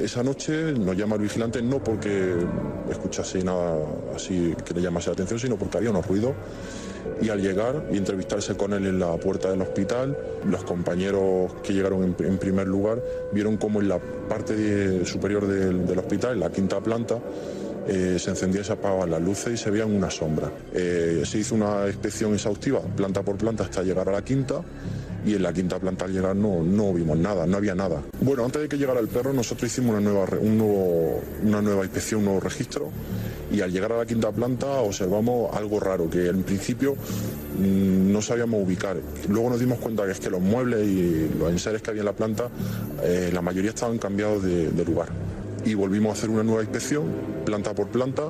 Esa noche nos llama el vigilante no porque escuchase nada así que le llamase la atención, sino porque había unos ruidos. Y al llegar y entrevistarse con él en la puerta del hospital, los compañeros que llegaron en primer lugar vieron cómo en la parte superior del hospital, en la quinta planta, se encendían y se apagaban las luces y se veían una sombra. Se hizo una inspección exhaustiva, planta por planta, hasta llegar a la quinta, y en la quinta planta al llegar no vimos nada, no había nada. Bueno, antes de que llegara el perro, nosotros hicimos una nueva inspección, un nuevo registro, y al llegar a la quinta planta observamos algo raro, que en principio no sabíamos ubicar. Luego nos dimos cuenta que es que los muebles y los enseres que había en la planta, la mayoría estaban cambiados de lugar. Y volvimos a hacer una nueva inspección, planta por planta,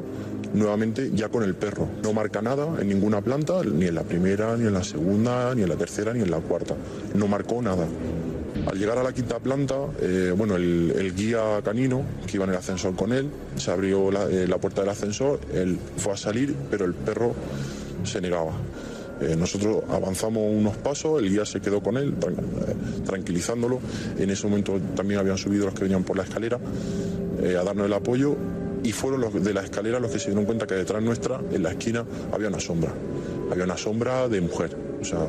nuevamente ya con el perro. No marca nada en ninguna planta, ni en la primera, ni en la segunda, ni en la tercera, ni en la cuarta. No marcó nada. Al llegar a la quinta planta, el guía canino, que iba en el ascensor con él, se abrió la puerta del ascensor, él fue a salir, pero el perro se negaba. Nosotros avanzamos unos pasos, el guía se quedó con él, tranquilizándolo. En ese momento también habían subido los que venían por la escalera a darnos el apoyo, y fueron los de la escalera los que se dieron cuenta que detrás nuestra, en la esquina, había una sombra de mujer. O sea,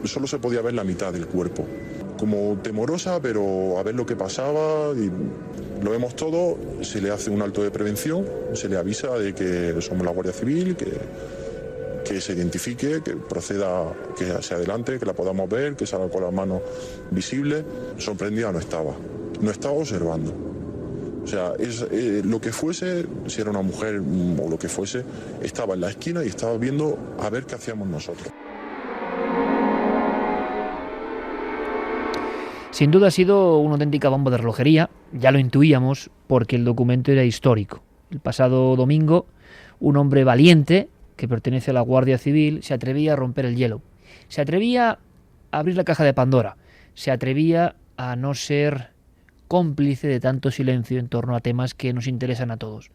solo se podía ver la mitad del cuerpo, como temorosa, pero a ver lo que pasaba. Y lo vemos todo, se le hace un alto de prevención, se le avisa de que somos la Guardia Civil, que se identifique, que proceda, que hacia adelante, que la podamos ver, que salga con las manos visibles. Sorprendida no estaba observando. O sea, lo que fuese, si era una mujer o lo que fuese, estaba en la esquina y estaba viendo a ver qué hacíamos nosotros. Sin duda ha sido una auténtica bomba de relojería, ya lo intuíamos, porque el documento era histórico. El pasado domingo, un hombre valiente, que pertenece a la Guardia Civil, se atrevía a romper el hielo. Se atrevía a abrir la caja de Pandora. Se atrevía a no ser cómplice de tanto silencio en torno a temas que nos interesan a todos.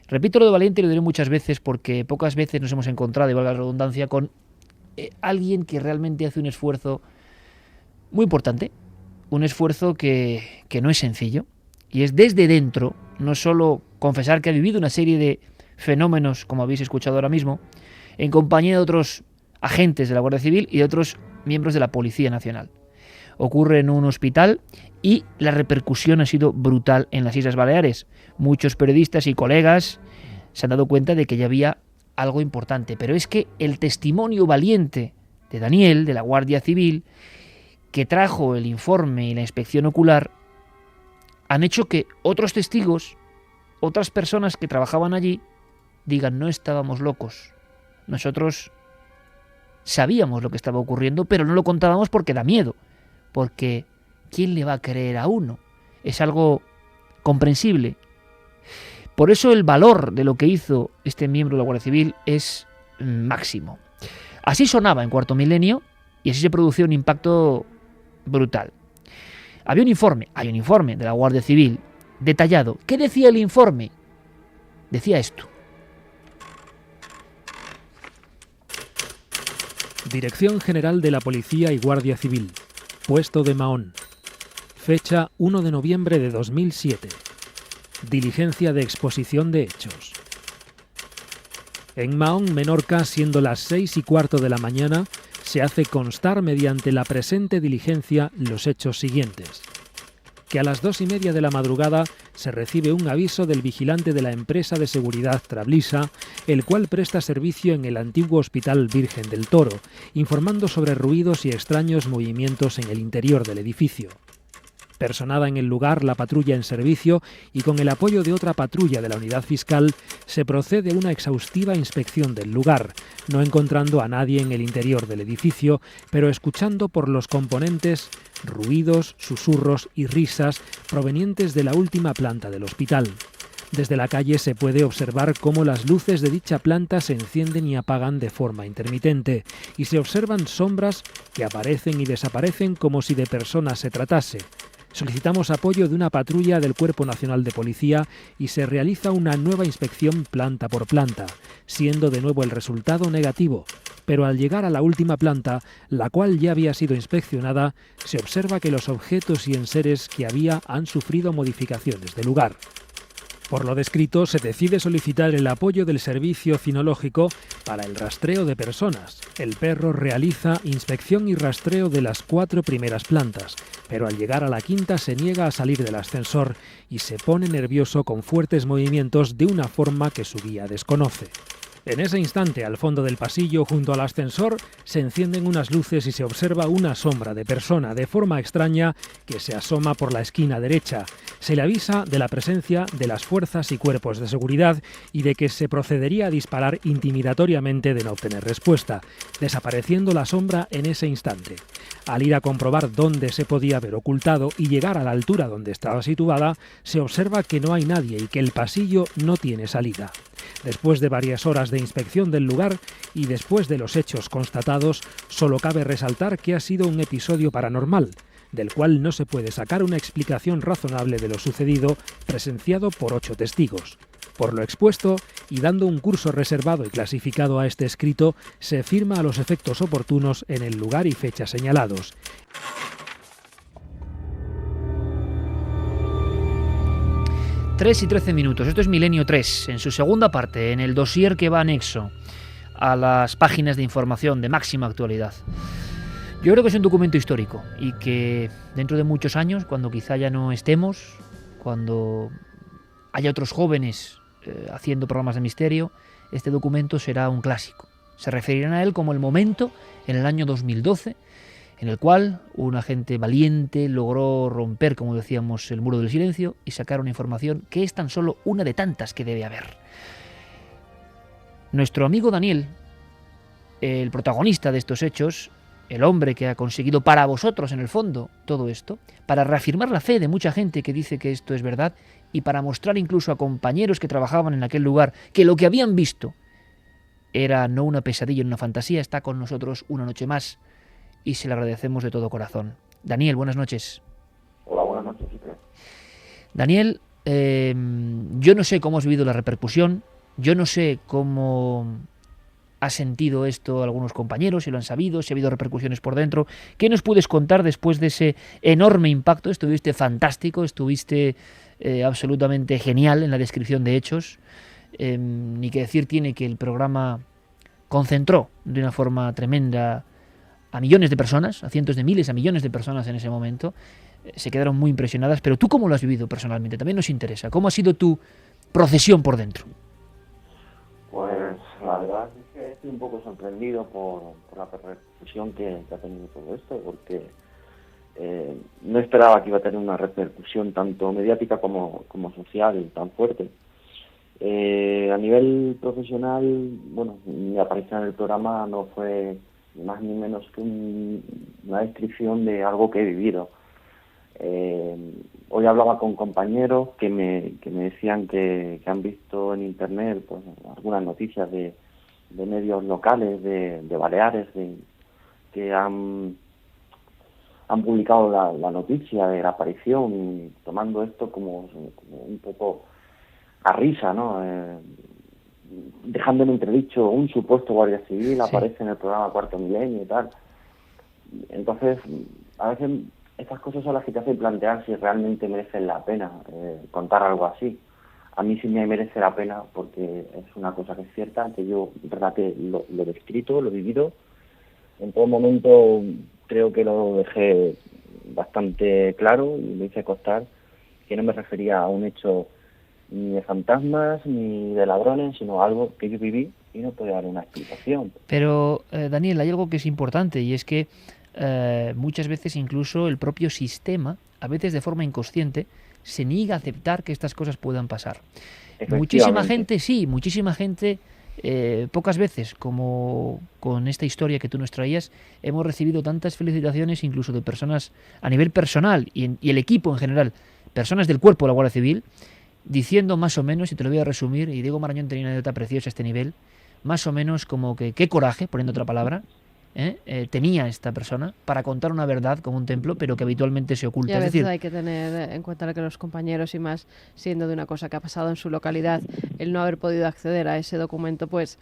Repito lo de valiente y lo diré muchas veces porque pocas veces nos hemos encontrado, y valga la redundancia, con alguien que realmente hace un esfuerzo muy importante, un esfuerzo que no es sencillo, y es desde dentro, no solo confesar que ha vivido una serie de fenómenos, como habéis escuchado ahora mismo, en compañía de otros agentes de la Guardia Civil y de otros miembros de la Policía Nacional. Ocurre en un hospital y la repercusión ha sido brutal en las Islas Baleares. Muchos periodistas y colegas se han dado cuenta de que ya había algo importante, pero es que el testimonio valiente de Daniel, de la Guardia Civil, que trajo el informe y la inspección ocular, han hecho que otros testigos, otras personas que trabajaban allí, digan: no estábamos locos, nosotros sabíamos lo que estaba ocurriendo, pero no lo contábamos porque da miedo, porque ¿quién le va a creer a uno? Es algo comprensible. Por eso el valor de lo que hizo este miembro de la Guardia Civil es máximo. Así sonaba en Cuarto Milenio y así se producía un impacto brutal. Hay un informe de la Guardia Civil detallado. ¿Qué decía el informe? Decía esto. Dirección General de la Policía y Guardia Civil. Puesto de Mahón. Fecha 1 de noviembre de 2007. Diligencia de exposición de hechos. En Mahón, Menorca, siendo las 6:15 de la mañana, se hace constar mediante la presente diligencia los hechos siguientes. Que a las 2:30 de la madrugada se recibe un aviso del vigilante de la empresa de seguridad Trablisa, el cual presta servicio en el antiguo Hospital Virgen del Toro, informando sobre ruidos y extraños movimientos en el interior del edificio. Personada en el lugar la patrulla en servicio y con el apoyo de otra patrulla de la unidad fiscal se procede a una exhaustiva inspección del lugar, no encontrando a nadie en el interior del edificio, pero escuchando por los componentes ruidos, susurros y risas provenientes de la última planta del hospital. Desde la calle se puede observar cómo las luces de dicha planta se encienden y apagan de forma intermitente, y se observan sombras que aparecen y desaparecen como si de personas se tratase. Solicitamos apoyo de una patrulla del Cuerpo Nacional de Policía y se realiza una nueva inspección planta por planta, siendo de nuevo el resultado negativo. Pero al llegar a la última planta, la cual ya había sido inspeccionada, se observa que los objetos y enseres que había han sufrido modificaciones de lugar. Por lo descrito, se decide solicitar el apoyo del Servicio Cinológico para el rastreo de personas. El perro realiza inspección y rastreo de las 4 primeras plantas, pero al llegar a la quinta se niega a salir del ascensor y se pone nervioso con fuertes movimientos de una forma que su guía desconoce. En ese instante, al fondo del pasillo, junto al ascensor, se encienden unas luces y se observa una sombra de persona de forma extraña que se asoma por la esquina derecha. Se le avisa de la presencia de las fuerzas y cuerpos de seguridad y de que se procedería a disparar intimidatoriamente de no obtener respuesta, desapareciendo la sombra en ese instante. Al ir a comprobar dónde se podía haber ocultado y llegar a la altura donde estaba situada, se observa que no hay nadie y que el pasillo no tiene salida. Después de varias horas de inspección del lugar y después de los hechos constatados, solo cabe resaltar que ha sido un episodio paranormal, del cual no se puede sacar una explicación razonable de lo sucedido, presenciado por 8 testigos. Por lo expuesto, y dando un curso reservado y clasificado a este escrito, se firma a los efectos oportunos en el lugar y fecha señalados. Tres y 13 minutos. Esto es Milenio 3, en su segunda parte, en el dossier que va anexo a las páginas de información de máxima actualidad. Yo creo que es un documento histórico y que dentro de muchos años, cuando quizá ya no estemos, cuando haya otros jóvenes haciendo programas de misterio, este documento será un clásico. Se referirán a él como el momento, en el año 2012, en el cual un agente valiente logró romper, como decíamos, el muro del silencio y sacar una información que es tan solo una de tantas que debe haber. Nuestro amigo Daniel, el protagonista de estos hechos, el hombre que ha conseguido para vosotros, en el fondo, todo esto, para reafirmar la fe de mucha gente que dice que esto es verdad y para mostrar incluso a compañeros que trabajaban en aquel lugar que lo que habían visto era no una pesadilla, una fantasía, está con nosotros una noche más. Y se le agradecemos de todo corazón. Daniel, buenas noches. Hola, buenas noches. Daniel, yo no sé cómo has vivido la repercusión, yo no sé cómo ha sentido esto algunos compañeros, si lo han sabido, si ha habido repercusiones por dentro. ¿Qué nos puedes contar después de ese enorme impacto? Estuviste fantástico, estuviste absolutamente genial en la descripción de hechos. Ni que decir tiene que el programa concentró de una forma tremenda a millones de personas, a cientos de miles, a millones de personas en ese momento. Se quedaron muy impresionadas, pero ¿tú cómo lo has vivido personalmente? También nos interesa. ¿Cómo ha sido tu procesión por dentro? Pues la verdad es que estoy un poco sorprendido por la repercusión que ha tenido todo esto, porque no esperaba que iba a tener una repercusión tanto mediática como social tan fuerte. A nivel profesional, bueno, mi aparición en el programa no fue más ni menos que una descripción de algo que he vivido. Hoy hablaba con compañeros que me decían que han visto en internet pues algunas noticias de medios locales de Baleares que han publicado la noticia de la aparición, tomando esto como un poco a risa, ¿no? Dejando en entredicho un supuesto guardia civil, sí. Aparece en el programa Cuarto Milenio y tal. Entonces, a veces estas cosas son las que te hacen plantear si realmente merecen la pena contar algo así. A mí sí me merece la pena porque es una cosa que es cierta, que yo relaté lo descrito, lo vivido. En todo momento creo que lo dejé bastante claro y me hice constar que no me refería a un hecho ni de fantasmas, ni de ladrones, sino algo que yo viví y no podía dar una explicación. Pero, Daniel, hay algo que es importante y es que muchas veces incluso el propio sistema, a veces de forma inconsciente, se niega a aceptar que estas cosas puedan pasar. Muchísima gente, pocas veces, como con esta historia que tú nos traías, hemos recibido tantas felicitaciones incluso de personas a nivel personal y el equipo en general, personas del cuerpo de la Guardia Civil, diciendo más o menos, y te lo voy a resumir, y Diego Marañón tenía una anécdota preciosa a este nivel, más o menos como que qué coraje, poniendo otra palabra, tenía esta persona para contar una verdad como un templo, pero que habitualmente se oculta. Y a Es veces decir, hay que tener en cuenta que los compañeros, y más siendo de una cosa que ha pasado en su localidad, el no haber podido acceder a ese documento, pues,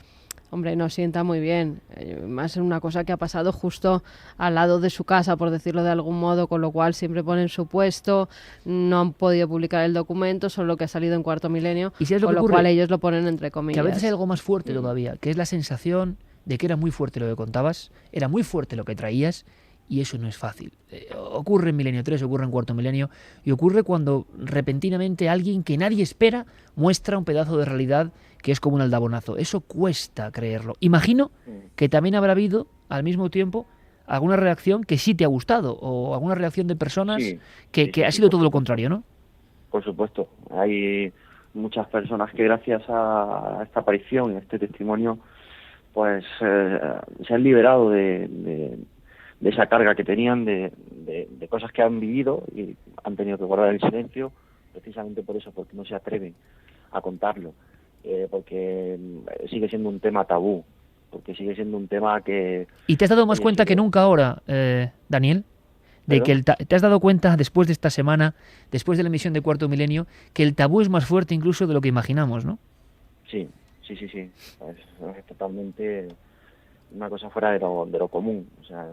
hombre, no sienta muy bien. Más en una cosa que ha pasado justo al lado de su casa, por decirlo de algún modo, con lo cual siempre ponen su puesto, no han podido publicar el documento, solo que ha salido en Cuarto Milenio, ¿y sabes lo con que lo ocurre? cual ellos lo ponen entre comillas. Que a veces hay algo más fuerte todavía, que es la sensación de que era muy fuerte lo que contabas, era muy fuerte lo que traías, y eso no es fácil. Ocurre en Milenio 3, ocurre en Cuarto Milenio, y ocurre cuando repentinamente alguien que nadie espera muestra un pedazo de realidad que es como un aldabonazo. Eso cuesta creerlo. Imagino que también habrá habido, al mismo tiempo, alguna reacción que sí te ha gustado, o alguna reacción de personas Sí, que ha sido todo lo contrario, ¿no? Por supuesto, hay muchas personas que gracias a esta aparición, a este testimonio, pues se han liberado de esa carga que tenían, de cosas que han vivido y han tenido que guardar el silencio, precisamente por eso, porque no se atreven a contarlo, porque sigue siendo un tema tabú, porque sigue siendo un tema que... ¿Y te has dado más cuenta que nunca ahora, Daniel? De que te has dado cuenta después de esta semana, después de la emisión de Cuarto Milenio, que el tabú es más fuerte incluso de lo que imaginamos, ¿no? Sí. Es totalmente una cosa fuera de lo común. O sea,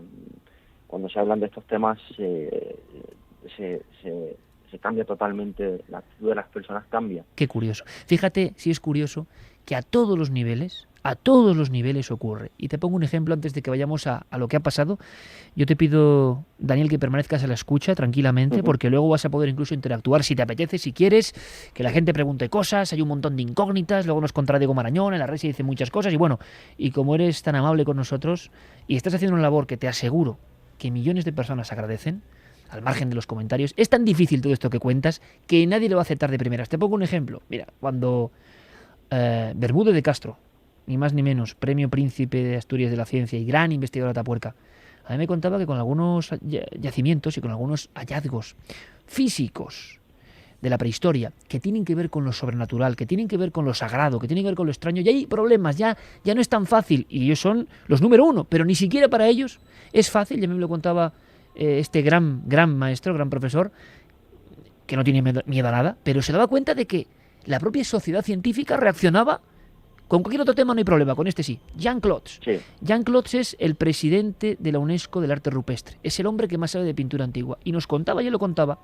cuando se hablan de estos temas se cambia totalmente, la actitud de las personas cambia. Qué curioso. Fíjate si es curioso que a todos los niveles ocurre. Y te pongo un ejemplo antes de que vayamos a lo que ha pasado. Yo te pido, Daniel, que permanezcas a la escucha tranquilamente, porque luego vas a poder incluso interactuar si te apetece, si quieres, que la gente pregunte cosas, hay un montón de incógnitas, luego nos contará Diego Marañón, en la red se dice muchas cosas, y bueno, y como eres tan amable con nosotros y estás haciendo una labor que te aseguro que millones de personas agradecen, al margen de los comentarios, es tan difícil todo esto que cuentas que nadie lo va a aceptar de primeras. Te pongo un ejemplo. Mira, cuando Bermúdez de Castro, ni más ni menos, premio Príncipe de Asturias de la Ciencia y gran investigador de Atapuerca, a mí me contaba que con algunos yacimientos y con algunos hallazgos físicos de la prehistoria que tienen que ver con lo sobrenatural, que tienen que ver con lo sagrado, que tienen que ver con lo extraño, ya hay problemas, ya no es tan fácil, y ellos son los número uno, pero ni siquiera para ellos es fácil. Ya me lo contaba este gran maestro, gran profesor, que no tiene miedo a nada, pero se daba cuenta de que la propia sociedad científica reaccionaba. Con cualquier otro tema no hay problema, con este sí. Jean Clots. Sí. Jean Clots es el presidente de la UNESCO del arte rupestre. Es el hombre que más sabe de pintura antigua. Y nos contaba, yo lo contaba,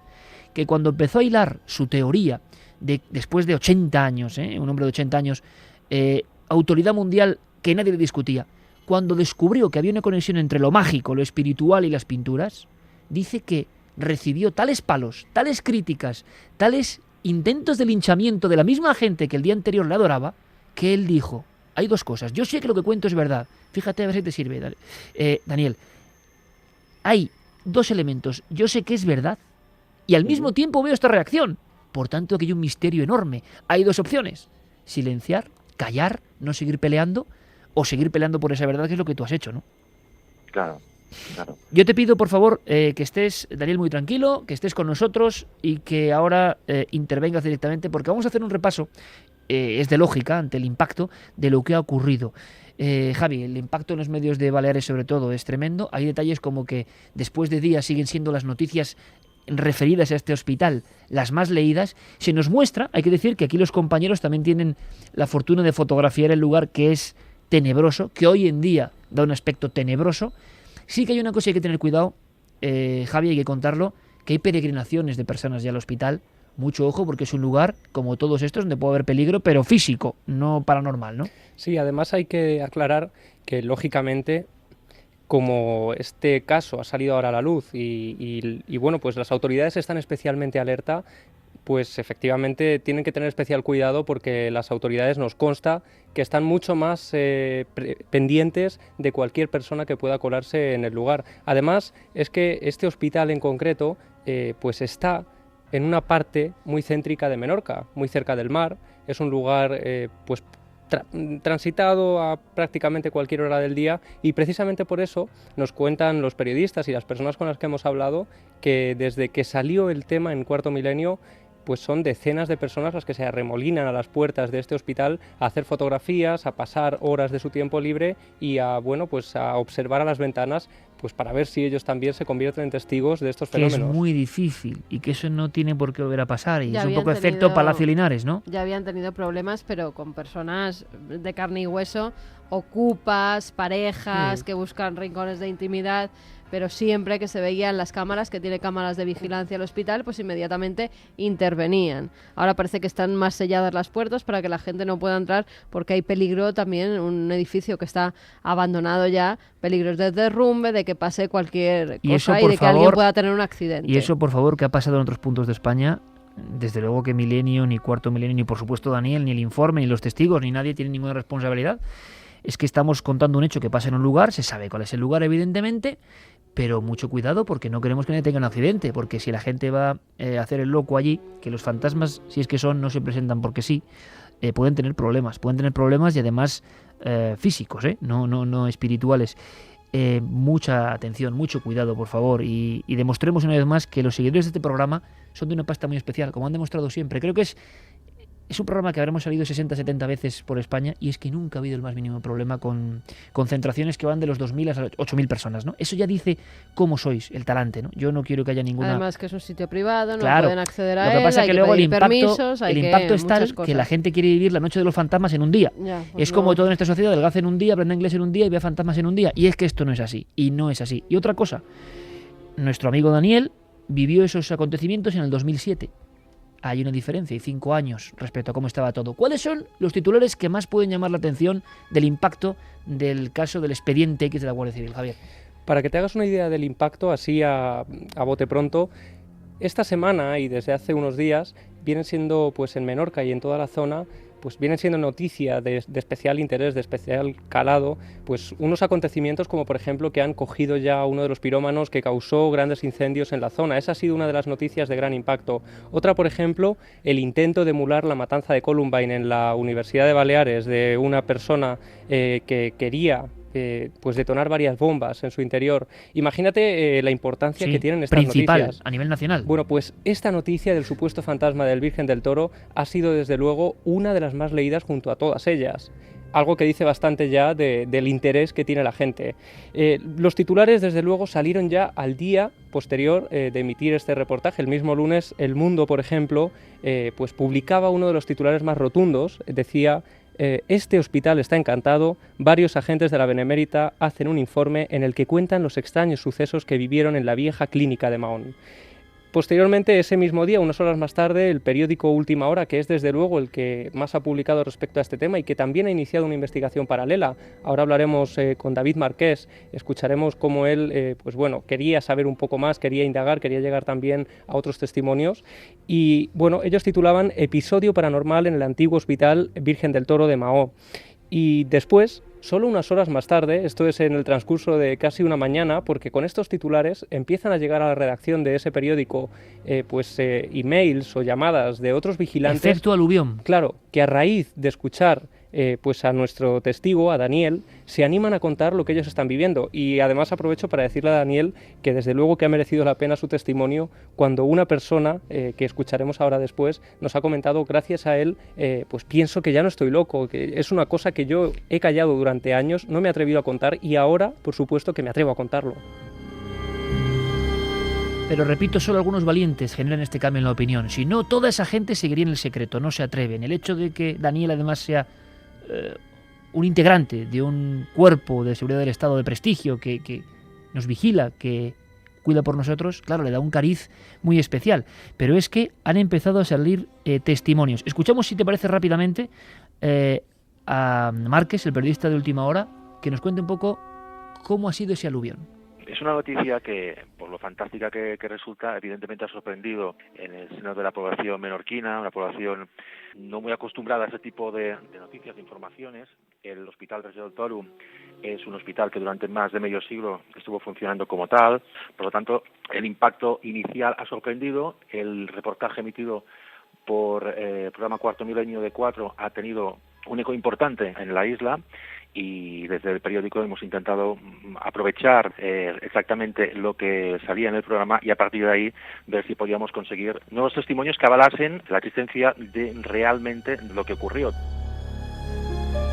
que cuando empezó a hilar su teoría, después de 80 años, un hombre de 80 años, autoridad mundial que nadie le discutía, cuando descubrió que había una conexión entre lo mágico, lo espiritual y las pinturas, dice que recibió tales palos, tales críticas, tales intentos de linchamiento de la misma gente que el día anterior le adoraba, que él dijo, hay dos cosas, yo sé que lo que cuento es verdad, fíjate a ver si te sirve, Daniel, hay dos elementos, yo sé que es verdad y al mismo tiempo veo esta reacción, por tanto que hay un misterio enorme, hay dos opciones, silenciar, callar, no seguir peleando o seguir peleando por esa verdad, que es lo que tú has hecho, ¿no? Claro. Yo te pido, por favor, que estés, Daniel, muy tranquilo, que estés con nosotros y que ahora intervengas directamente, porque vamos a hacer un repaso, es de lógica, ante el impacto de lo que ha ocurrido. Javi, el impacto en los medios de Baleares sobre todo es tremendo. Hay detalles como que después de días siguen siendo las noticias referidas a este hospital las más leídas. Se nos muestra, hay que decir que aquí los compañeros también tienen la fortuna de fotografiar el lugar, que es tenebroso, que hoy en día da un aspecto tenebroso. Sí que hay una cosa que hay que tener cuidado, Javi, hay que contarlo, que hay peregrinaciones de personas ya al hospital. Mucho ojo, porque es un lugar, como todos estos, donde puede haber peligro, pero físico, no paranormal, ¿no? Sí, además hay que aclarar que, lógicamente, como este caso ha salido ahora a la luz y bueno, pues las autoridades están especialmente alerta, pues efectivamente tienen que tener especial cuidado, porque las autoridades nos consta que están mucho más pendientes de cualquier persona que pueda colarse en el lugar. Además, es que este hospital en concreto pues está en una parte muy céntrica de Menorca, muy cerca del mar. Es un lugar pues transitado a prácticamente cualquier hora del día, y precisamente por eso nos cuentan los periodistas y las personas con las que hemos hablado que desde que salió el tema en Cuarto Milenio pues son decenas de personas las que se arremolinan a las puertas de este hospital a hacer fotografías, a pasar horas de su tiempo libre y a, bueno, pues a observar a las ventanas, pues para ver si ellos también se convierten en testigos de estos fenómenos. Que es muy difícil y que eso no tiene por qué volver a pasar, y Ya es un habían poco efecto tenido- Palacio Linares, ¿no? Ya habían tenido problemas, pero con personas de carne y hueso, ocupas, parejas que buscan rincones de intimidad, pero siempre que se veían las cámaras, que tiene cámaras de vigilancia el hospital, pues inmediatamente intervenían. Ahora parece que están más selladas las puertas para que la gente no pueda entrar, porque hay peligro también en un edificio que está abandonado ya, peligros de derrumbe, de que pase cualquier Y eso, cosa y por de que alguien favor, pueda tener un accidente. Y eso, por favor, que ha pasado en otros puntos de España. Desde luego que Milenio, ni Cuarto Milenio, ni por supuesto Daniel, ni el informe, ni los testigos, ni nadie tiene ninguna responsabilidad. Es que estamos contando un hecho que pasa en un lugar, se sabe cuál es el lugar, evidentemente, pero mucho cuidado porque no queremos que nadie tenga un accidente, porque si la gente va a hacer el loco allí, que los fantasmas, si es que son, no se presentan porque sí, pueden tener problemas y además físicos, no espirituales. Mucha atención, mucho cuidado, por favor, y demostremos una vez más que los seguidores de este programa son de una pasta muy especial, como han demostrado siempre. Creo que es un programa que habremos salido 60, 70 veces por España, y es que nunca ha habido el más mínimo problema con concentraciones que van de los 2.000 a las 8.000 personas, ¿no? Eso ya dice cómo sois, el talante, ¿no? Yo no quiero que haya ninguna... Además que es un sitio privado, no Claro, pueden acceder a lo que él, pasa hay que luego pedir permisos, hay el impacto que es tal muchas que cosas. la gente quiere vivir la noche de los fantasmas en un día. Ya, pues Es como no. todo en esta sociedad: adelgaza en un día, aprenda inglés en un día y vea fantasmas en un día. Y es que esto no es así, y no es así. Y otra cosa, nuestro amigo Daniel vivió esos acontecimientos en el 2007. Hay una diferencia, y 5 años respecto a cómo estaba todo. ¿Cuáles son los titulares que más pueden llamar la atención del impacto del caso del expediente X de la Guardia Civil, Javier? Para que te hagas una idea del impacto, así a bote pronto, esta semana y desde hace unos días vienen siendo, pues en Menorca y en toda la zona, pues vienen siendo noticia de especial interés, de especial calado, pues unos acontecimientos como por ejemplo que han cogido ya a uno de los pirómanos que causó grandes incendios en la zona. Esa ha sido una de las noticias de gran impacto. Otra, por ejemplo, el intento de emular la matanza de Columbine en la Universidad de Baleares de una persona que quería pues detonar varias bombas en su interior. Imagínate la importancia que tienen estas principal, noticias. a nivel nacional. Bueno, pues esta noticia del supuesto fantasma del Virgen del Toro ha sido desde luego una de las más leídas junto a todas ellas. Algo que dice bastante ya del interés que tiene la gente. Los titulares desde luego salieron ya al día posterior de emitir este reportaje. El mismo lunes El Mundo, por ejemplo, pues publicaba uno de los titulares más rotundos. Decía: este hospital está encantado, varios agentes de la Benemérita hacen un informe en el que cuentan los extraños sucesos que vivieron en la vieja clínica de Mahón. Posteriormente, ese mismo día, unas horas más tarde, el periódico Última Hora, que es desde luego el que más ha publicado respecto a este tema y que también ha iniciado una investigación paralela. Ahora hablaremos con David Marqués, escucharemos cómo él pues bueno, quería saber un poco más, quería indagar, quería llegar también a otros testimonios. Y bueno, ellos titulaban Episodio paranormal en el antiguo Hospital Virgen del Toro de Mahón. Y después, solo unas horas más tarde, esto es en el transcurso de casi una mañana, porque con estos titulares empiezan a llegar a la redacción de ese periódico emails o llamadas de otros vigilantes. Efecto aluvión. Claro, que a raíz de escuchar pues a nuestro testigo, a Daniel, se animan a contar lo que ellos están viviendo. Y además aprovecho para decirle a Daniel que desde luego que ha merecido la pena su testimonio cuando una persona, que escucharemos ahora después, nos ha comentado: gracias a él, pues pienso que ya no estoy loco, que es una cosa que yo he callado durante años, no me he atrevido a contar y ahora, por supuesto, que me atrevo a contarlo. Pero repito, solo algunos valientes generan este cambio en la opinión. Si no, toda esa gente seguiría en el secreto, no se atreven. El hecho de que Daniel además sea un integrante de un cuerpo de seguridad del Estado de prestigio que nos vigila, que cuida por nosotros, claro, le da un cariz muy especial. Pero es que han empezado a salir testimonios. Escuchamos, si te parece, rápidamente a Márquez, el periodista de Última Hora, que nos cuente un poco cómo ha sido ese aluvión. Es una noticia que, por lo fantástica que resulta, evidentemente ha sorprendido en el seno de la población menorquina, una población no muy acostumbrada a ese tipo de noticias, de informaciones. El Hospital Virgen del Toro es un hospital que durante más de medio siglo estuvo funcionando como tal, por lo tanto el impacto inicial ha sorprendido. El reportaje emitido por programa Cuarto Milenio de 4 ha tenido un eco importante en la isla, y desde el periódico hemos intentado aprovechar exactamente lo que salía en el programa y a partir de ahí ver si podíamos conseguir nuevos testimonios que avalasen la existencia de realmente lo que ocurrió.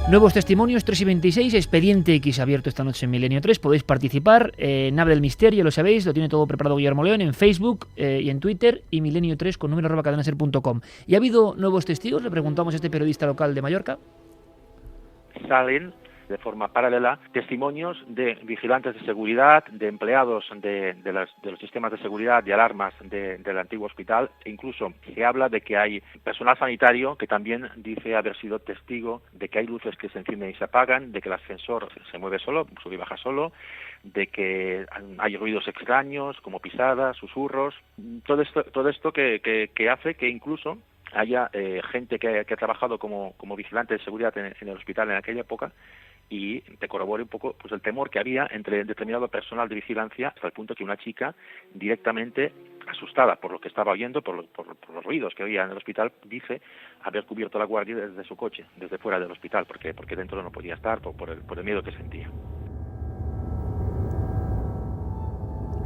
Nuevos testimonios, 3:26, Expediente X abierto esta noche en Milenio 3. Podéis participar, Nave del Misterio, lo sabéis, lo tiene todo preparado Guillermo León en Facebook y en Twitter, y Milenio 3 con número@cadenaser.com. ¿Y ha habido nuevos testigos? Le preguntamos a este periodista local de Mallorca. Salen de forma paralela testimonios de vigilantes de seguridad, de empleados de los sistemas de seguridad y alarmas del antiguo hospital, e incluso se habla de que hay personal sanitario que también dice haber sido testigo de que hay luces que se encienden y se apagan, de que el ascensor se mueve solo, sube y baja solo, de que hay ruidos extraños como pisadas, susurros, todo esto que hace que incluso haya gente que ha trabajado como vigilante de seguridad en el hospital en aquella época, y te corrobore un poco pues el temor que había entre determinado personal de vigilancia, hasta el punto que una chica directamente asustada por lo que estaba oyendo, por los ruidos que había en el hospital, dice haber cubierto la guardia desde su coche, desde fuera del hospital, porque dentro no podía estar por el miedo que sentía.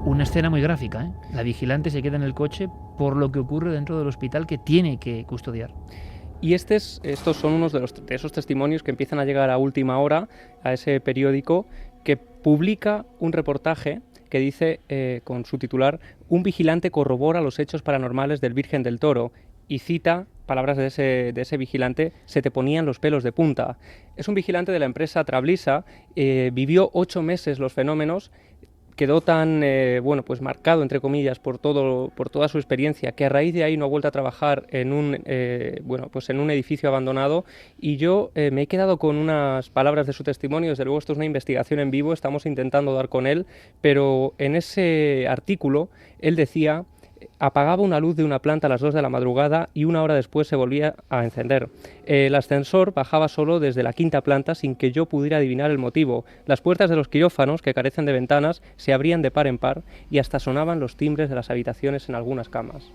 Una escena muy gráfica, ¿eh? La vigilante se queda en el coche por lo que ocurre dentro del hospital que tiene que custodiar. Y estos son unos de esos testimonios que empiezan a llegar a última hora a ese periódico, que publica un reportaje que dice, con su titular, "Un vigilante corrobora los hechos paranormales del Virgen del Toro", y cita palabras de ese vigilante: "Se te ponían los pelos de punta". Es un vigilante de la empresa Trablisa, vivió 8 meses los fenómenos, quedó tan pues marcado, entre comillas, por toda su experiencia, que a raíz de ahí no ha vuelto a trabajar en un edificio abandonado. Y yo me he quedado con unas palabras de su testimonio. Desde luego esto es una investigación en vivo, estamos intentando dar con él, pero en ese artículo él decía: apagaba una luz de una planta a las 2 de la madrugada y 1 hora después se volvía a encender. El ascensor bajaba solo desde la 5ª planta sin que yo pudiera adivinar el motivo. Las puertas de los quirófanos, que carecen de ventanas, se abrían de par en par y hasta sonaban los timbres de las habitaciones en algunas camas.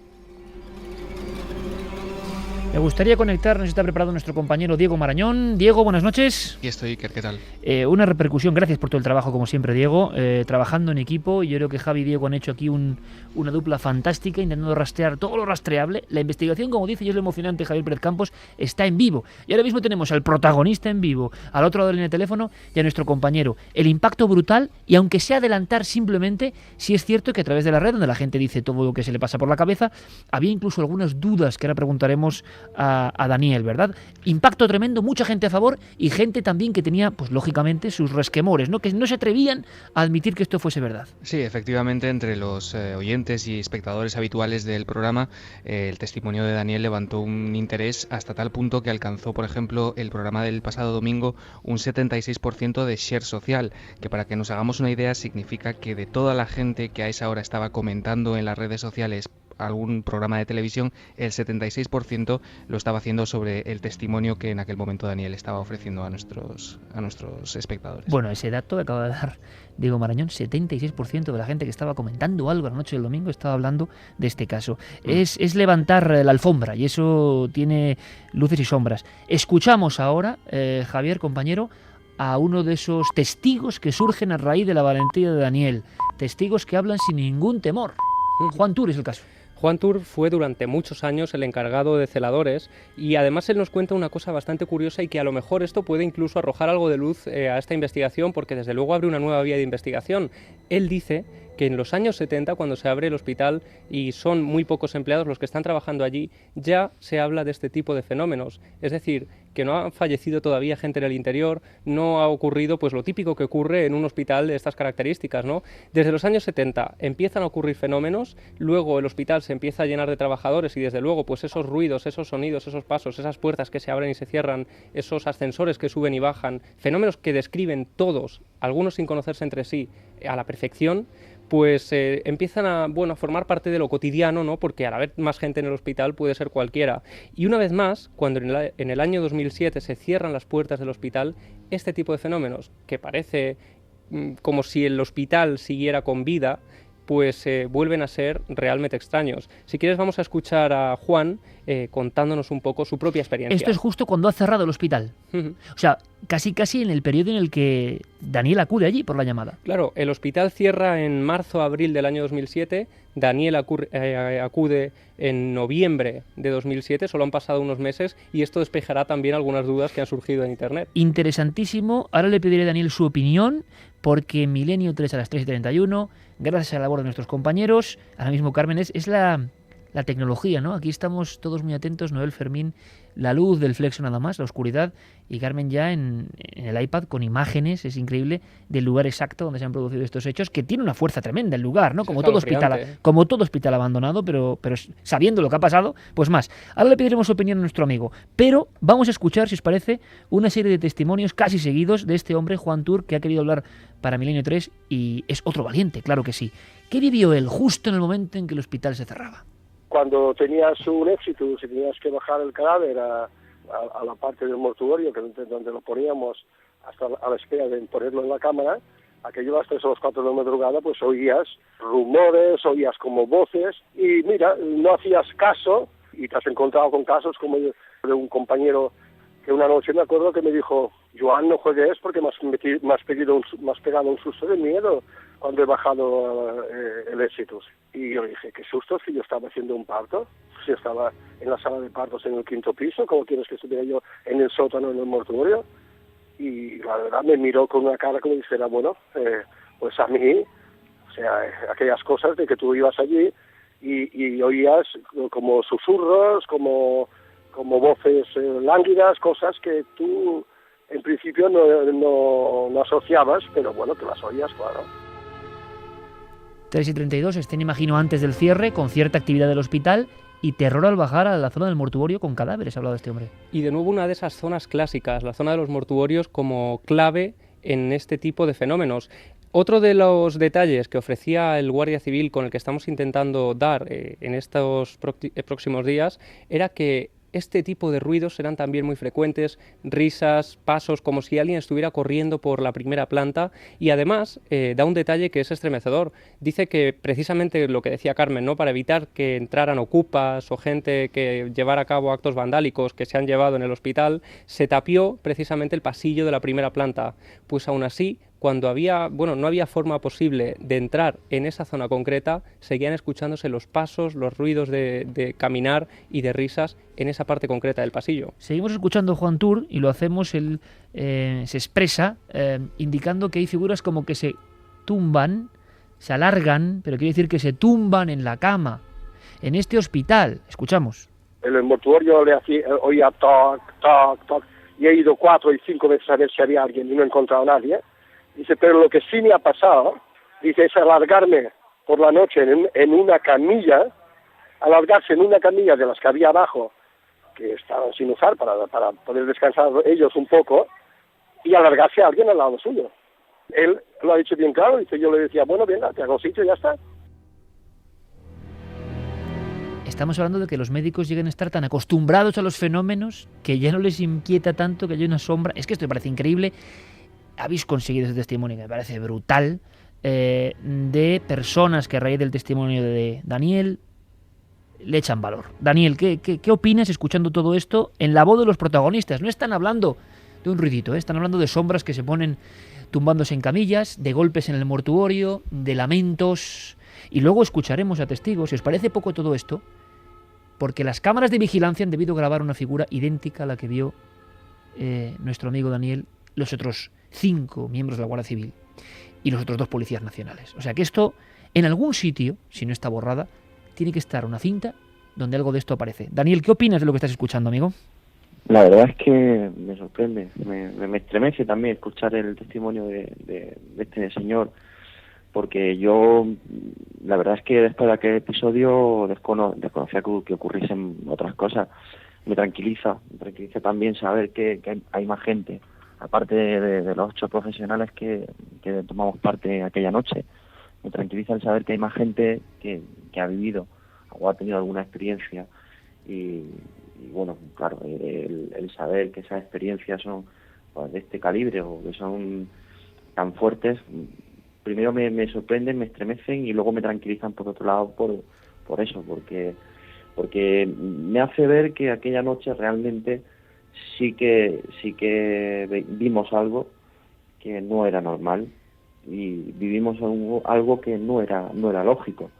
Me gustaría conectar, nos está preparado nuestro compañero Diego Marañón. Diego, buenas noches. Aquí estoy, Iker, ¿qué tal? Una repercusión, gracias por todo el trabajo, como siempre, Diego, trabajando en equipo. Yo creo que Javi y Diego han hecho aquí una dupla fantástica, intentando rastrear todo lo rastreable. La investigación, como dice, y es lo emocionante, Javier Pérez Campos, está en vivo. Y ahora mismo tenemos al protagonista en vivo, al otro lado de la línea de teléfono, y a nuestro compañero. El impacto brutal, y aunque sea adelantar simplemente, sí es cierto que a través de la red, donde la gente dice todo lo que se le pasa por la cabeza, había incluso algunas dudas que ahora preguntaremos a Daniel, ¿verdad? Impacto tremendo, mucha gente a favor y gente también que tenía, pues lógicamente, sus resquemores, ¿no? Que no se atrevían a admitir que esto fuese verdad. Sí, efectivamente, entre los oyentes y espectadores habituales del programa, el testimonio de Daniel levantó un interés hasta tal punto que alcanzó, por ejemplo, el programa del pasado domingo un 76% de share social, que, para que nos hagamos una idea, significa que de toda la gente que a esa hora estaba comentando en las redes sociales algún programa de televisión, el 76% lo estaba haciendo sobre el testimonio que en aquel momento Daniel estaba ofreciendo a nuestros espectadores. Bueno, ese dato que acaba de dar Diego Marañón, 76% de la gente que estaba comentando algo la noche del domingo estaba hablando de este caso. Es levantar la alfombra, y eso tiene luces y sombras. Escuchamos ahora, Javier, compañero, a uno de esos testigos que surgen a raíz de la valentía de Daniel. Testigos que hablan sin ningún temor. Juan Tur es el caso. Juan Tur fue durante muchos años el encargado de celadores, y además él nos cuenta una cosa bastante curiosa, y que a lo mejor esto puede incluso arrojar algo de luz a esta investigación, porque desde luego abre una nueva vía de investigación. Él dice que en los años 70, cuando se abre el hospital y son muy pocos empleados los que están trabajando allí, ya se habla de este tipo de fenómenos. Es decir, que no ha fallecido todavía gente en el interior, no ha ocurrido pues lo típico que ocurre en un hospital de estas características, ¿no? Desde los años 70 empiezan a ocurrir fenómenos, luego el hospital se empieza a llenar de trabajadores y desde luego pues esos ruidos, esos sonidos, esos pasos, esas puertas que se abren y se cierran, esos ascensores que suben y bajan, fenómenos que describen todos, algunos sin conocerse entre sí, a la perfección, pues empiezan a formar parte de lo cotidiano, ¿no? Porque al haber más gente en el hospital puede ser cualquiera. Y una vez más, cuando en el año 2007 se cierran las puertas del hospital, este tipo de fenómenos, que parece como si el hospital siguiera con vida, pues vuelven a ser realmente extraños. Si quieres vamos a escuchar a Juan contándonos un poco su propia experiencia. Esto es justo cuando ha cerrado el hospital. O sea, casi en el periodo en el que Daniel acude allí por la llamada. Claro, el hospital cierra en marzo-abril del año 2007, Daniel acude en noviembre de 2007, solo han pasado unos meses y esto despejará también algunas dudas que han surgido en Internet. Interesantísimo. Ahora le pediré a Daniel su opinión, porque Milenio 3 a las 3:31, gracias a la labor de nuestros compañeros, ahora mismo Carmen, es la tecnología, ¿no? Aquí estamos todos muy atentos, Noel, Fermín, la luz del flexo nada más, la oscuridad, y Carmen ya en el iPad con imágenes, es increíble, del lugar exacto donde se han producido estos hechos, que tiene una fuerza tremenda el lugar, ¿no? Como todo hospital abandonado, pero sabiendo lo que ha pasado, pues más. Ahora le pediremos su opinión a nuestro amigo, pero vamos a escuchar, si os parece, una serie de testimonios casi seguidos de este hombre, Juan Tur, que ha querido hablar para Milenio 3 y es otro valiente, claro que sí. ¿Qué vivió él justo en el momento en que el hospital se cerraba? Cuando tenías un éxito, si tenías que bajar el cadáver a la parte del mortuorio, donde lo poníamos hasta a la espera de ponerlo en la cámara, aquello a las 3 o las 4 de la madrugada, pues oías rumores, oías como voces, y mira, no hacías caso, y te has encontrado con casos como de un compañero que una noche me acuerdo que me dijo: Joan, no juegues porque me has pegado un susto de miedo cuando he bajado el éxito. Y yo dije: qué susto, si yo estaba haciendo un parto, si estaba en la sala de partos en el 5º piso, ¿cómo quieres que estuviera yo en el sótano, en el mortuorio? Y la verdad me miró con una cara como dijera: bueno, pues a mí, o sea, aquellas cosas de que tú ibas allí y oías como susurros, como voces lánguidas, cosas que tú en principio no asociabas, pero bueno, que las oías, claro. 3:32, estén, imagino, antes del cierre, con cierta actividad del hospital y terror al bajar a la zona del mortuorio con cadáveres, ha hablado este hombre. Y de nuevo una de esas zonas clásicas, la zona de los mortuorios como clave en este tipo de fenómenos. Otro de los detalles que ofrecía el Guardia Civil con el que estamos intentando dar en estos próximos días era que este tipo de ruidos eran también muy frecuentes, risas, pasos, como si alguien estuviera corriendo por la primera planta, y además da un detalle que es estremecedor. Dice que precisamente lo que decía Carmen, ¿no?, para evitar que entraran ocupas o gente que llevara a cabo actos vandálicos que se han llevado en el hospital, se tapió precisamente el pasillo de la primera planta. Pues aún así, cuando no había forma posible de entrar en esa zona concreta, seguían escuchándose los pasos, los ruidos de caminar y de risas en esa parte concreta del pasillo. Seguimos escuchando a Juan Tur y lo hacemos, él se expresa indicando que hay figuras como que se tumban, se alargan, pero quiere decir que se tumban en la cama, en este hospital. Escuchamos. En el mortuorio oía toc, toc, toc, y he ido 4 y 5 veces a ver si había alguien y no he encontrado a nadie. Dice, pero lo que sí me ha pasado, dice, es alargarme por la noche en una camilla, alargarse en una camilla de las que había abajo, que estaban sin usar para poder descansar ellos un poco, y alargarse a alguien al lado suyo. Él lo ha dicho bien claro, dice, yo le decía, bueno, venga, te hago sitio y ya está. Estamos hablando de que los médicos lleguen a estar tan acostumbrados a los fenómenos que ya no les inquieta tanto que haya una sombra. Es que esto me parece increíble. Habéis conseguido ese testimonio que me parece brutal, de personas que a raíz del testimonio de Daniel le echan valor. Daniel, ¿qué opinas escuchando todo esto en la voz de los protagonistas? No están hablando de un ruidito, están hablando de sombras que se ponen tumbándose en camillas, de golpes en el mortuorio, de lamentos, y luego escucharemos a testigos. Si os parece poco todo esto, porque las cámaras de vigilancia han debido grabar una figura idéntica a la que vio nuestro amigo Daniel, los otros 5 miembros de la Guardia Civil y los otros 2 policías nacionales. O sea que esto, en algún sitio, si no está borrada, tiene que estar una cinta donde algo de esto aparece. Daniel, ¿qué opinas de lo que estás escuchando, amigo? La verdad es que me sorprende, me estremece también escuchar el testimonio de este señor, porque yo, la verdad es que después de aquel episodio desconocía que ocurriesen otras cosas. Me tranquiliza también saber que hay más gente, aparte de los 8 profesionales que tomamos parte aquella noche. Me tranquiliza el saber que hay más gente que ha vivido o ha tenido alguna experiencia y bueno, claro, el saber que esas experiencias son, pues, de este calibre o que son tan fuertes, primero me sorprenden, me estremecen y luego me tranquilizan por otro lado por eso, porque me hace ver que aquella noche realmente sí que vimos algo que no era normal y vivimos algo que no era lógico.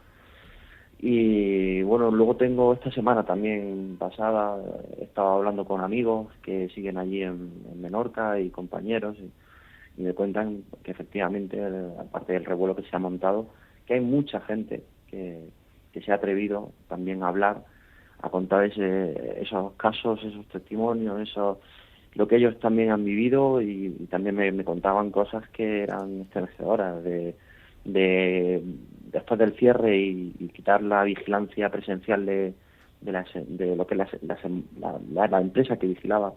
Y bueno, luego tengo esta semana también pasada, he estado hablando con amigos que siguen allí en Menorca y compañeros y me cuentan que efectivamente, aparte del revuelo que se ha montado, que hay mucha gente que se ha atrevido también a hablar, a contar esos casos, esos testimonios, lo que ellos también han vivido y también me contaban cosas que eran estremecedoras después del cierre y quitar la vigilancia presencial de lo que la empresa que vigilaba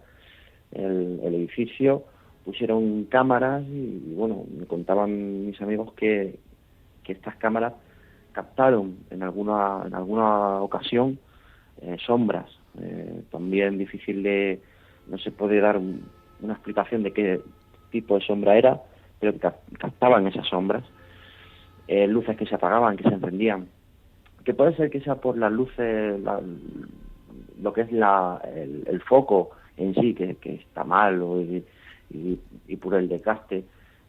el edificio, pusieron cámaras y bueno, me contaban mis amigos que estas cámaras captaron en alguna ocasión sombras. También difícil no se puede dar una explicación de qué tipo de sombra era, pero que captaban esas sombras. Luces que se apagaban, que se encendían, que puede ser que sea por las luces, lo que es el foco en sí, que está mal, y por el desgaste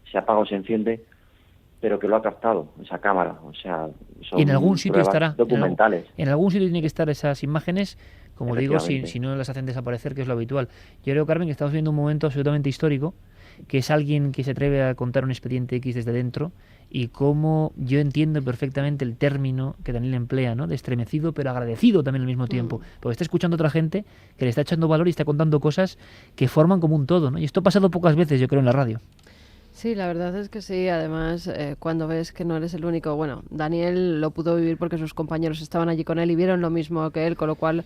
se apaga o se enciende, pero que lo ha captado esa cámara. O sea, son y en algún sitio estará documentales. En algún sitio tiene que estar esas imágenes, como digo, si no las hacen desaparecer, que es lo habitual. Yo creo, Carmen, que estamos viendo un momento absolutamente histórico, que es alguien que se atreve a contar un expediente X desde dentro, y cómo yo entiendo perfectamente el término que Daniel emplea, ¿no? De estremecido pero agradecido también al mismo tiempo, porque está escuchando a otra gente que le está echando valor y está contando cosas que forman como un todo, ¿no? Y esto ha pasado pocas veces, yo creo, en la radio. Sí, la verdad es que sí. Además, cuando ves que no eres el único, bueno, Daniel lo pudo vivir porque sus compañeros estaban allí con él y vieron lo mismo que él, con lo cual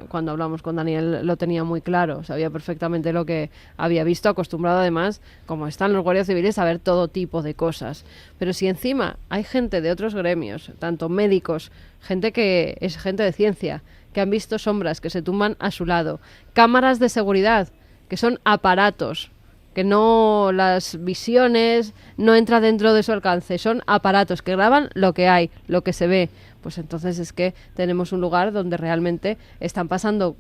cuando hablamos con Daniel lo tenía muy claro, sabía perfectamente lo que había visto, acostumbrado además, como están los guardias civiles, a ver todo tipo de cosas. Pero si encima hay gente de otros gremios, tanto médicos, gente que es gente de ciencia, que han visto sombras que se tumban a su lado, cámaras de seguridad, que son aparatos, que no, las visiones no entra dentro de su alcance, son aparatos que graban lo que hay, lo que se ve, pues entonces es que tenemos un lugar donde realmente están pasando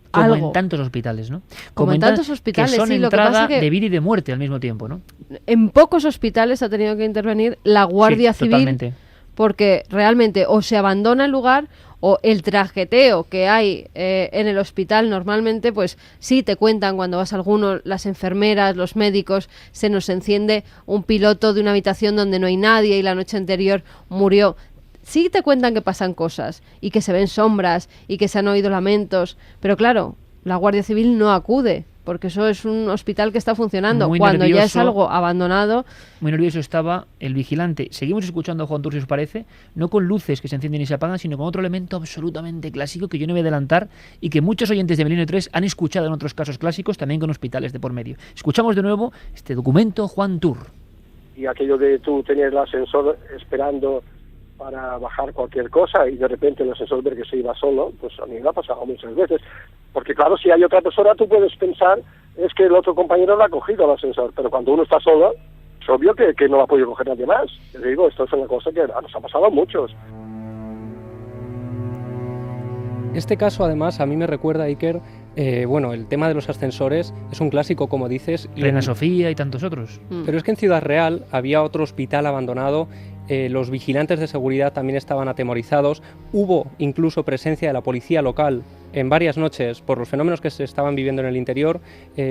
como algo. En tantos hospitales, ¿no? Como en tantos hospitales, que son sí, lo que pasa entrada que de vida y de muerte al mismo tiempo, ¿no? En pocos hospitales ha tenido que intervenir la Guardia Civil, totalmente. Porque realmente o se abandona el lugar o el trajeteo que hay en el hospital normalmente, pues sí te cuentan cuando vas a alguno, las enfermeras, los médicos, se nos enciende un piloto de una habitación donde no hay nadie y la noche anterior murió. Sí te cuentan que pasan cosas y que se ven sombras y que se han oído lamentos, pero claro, la Guardia Civil no acude, porque eso es un hospital que está funcionando. Muy cuando nervioso, ya es algo abandonado. Muy nervioso estaba el vigilante. Seguimos escuchando a Juan Tur, si os parece, no con luces que se encienden y se apagan, sino con otro elemento absolutamente clásico que yo no voy a adelantar y que muchos oyentes de Milenio 3 han escuchado en otros casos clásicos, también con hospitales de por medio. Escuchamos de nuevo este documento, Juan Tur. Y aquello de tú tenías el ascensor esperando para bajar cualquier cosa y de repente el ascensor ver que se iba solo, pues a mí me ha pasado muchas veces. Porque claro, si hay otra persona tú puedes pensar es que el otro compañero lo ha cogido el ascensor, pero cuando uno está solo, es obvio que no la ha podido coger nadie más. Te digo, esto es una cosa que nos ha pasado a muchos. Este caso, además, a mí me recuerda, Iker, bueno, el tema de los ascensores es un clásico, como dices. Reina Sofía y tantos otros. Pero es que en Ciudad Real había otro hospital abandonado, los vigilantes de seguridad también estaban atemorizados, hubo incluso presencia de la policía local en varias noches por los fenómenos que se estaban viviendo en el interior.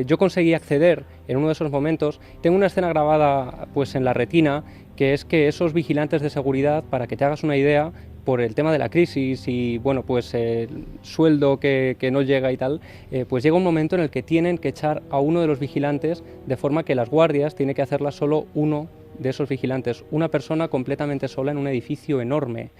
Yo conseguí acceder en uno de esos momentos. Tengo una escena grabada pues en la retina, que es que esos vigilantes de seguridad, para que te hagas una idea, por el tema de la crisis y bueno, pues el sueldo que no llega y tal, pues llega un momento en el que tienen que echar a uno de los vigilantes, de forma que las guardias tiene que hacerlas solo uno de esos vigilantes, una persona completamente sola en un edificio enorme.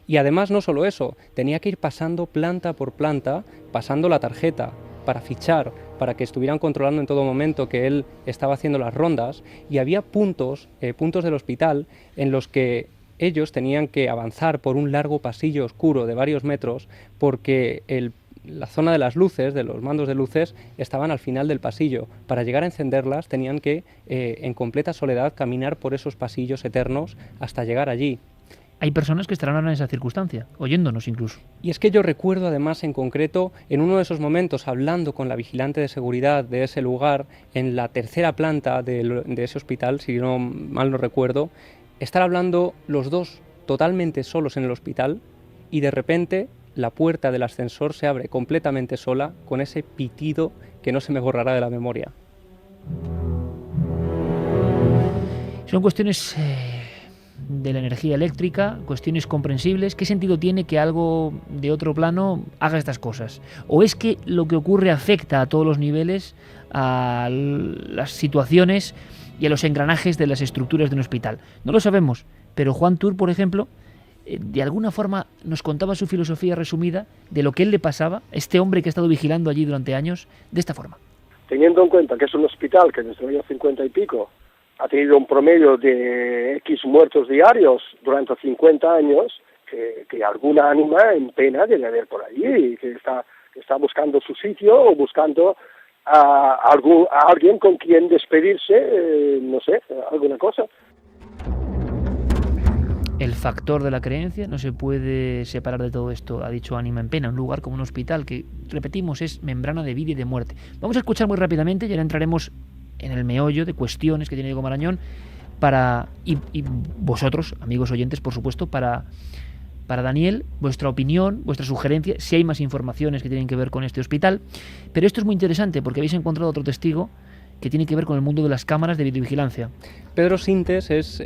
Y además no solo eso, tenía que ir pasando planta por planta, pasando la tarjeta para fichar, para que estuvieran controlando en todo momento que él estaba haciendo las rondas, y había puntos del hospital en los que ellos tenían que avanzar por un largo pasillo oscuro de varios metros porque el la zona de las luces, de los mandos de luces, estaban al final del pasillo. Para llegar a encenderlas tenían que, en completa soledad, caminar por esos pasillos eternos hasta llegar allí. Hay personas que estarán ahora en esa circunstancia, oyéndonos incluso. Y es que yo recuerdo además en concreto, en uno de esos momentos, hablando con la vigilante de seguridad de ese lugar, en la tercera planta de ese hospital, si no mal no recuerdo, estar hablando los dos totalmente solos en el hospital y de repente la puerta del ascensor se abre completamente sola con ese pitido que no se me borrará de la memoria. Son cuestiones de la energía eléctrica, cuestiones comprensibles. ¿Qué sentido tiene que algo de otro plano haga estas cosas? ¿O es que lo que ocurre afecta a todos los niveles, a las situaciones y a los engranajes de las estructuras de un hospital? No lo sabemos, pero Juan Tur, por ejemplo, de alguna forma nos contaba su filosofía resumida de lo que él le pasaba, este hombre que ha estado vigilando allí durante años, de esta forma. Teniendo en cuenta que es un hospital que desde el año 50 y pico ha tenido un promedio de X muertos diarios durante 50 años, que alguna ánima en pena debe haber por allí, que está buscando su sitio o buscando a alguien con quien despedirse, no sé, alguna cosa. El factor de la creencia no se puede separar de todo esto, ha dicho Ánima en Pena, un lugar como un hospital que, repetimos, es membrana de vida y de muerte. Vamos a escuchar muy rápidamente y ahora entraremos en el meollo de cuestiones que tiene Diego Marañón y vosotros, amigos oyentes, por supuesto, para Daniel, vuestra opinión, vuestra sugerencia, si hay más informaciones que tienen que ver con este hospital. Pero esto es muy interesante porque habéis encontrado otro testigo que tiene que ver con el mundo de las cámaras de videovigilancia. Pedro Sintes es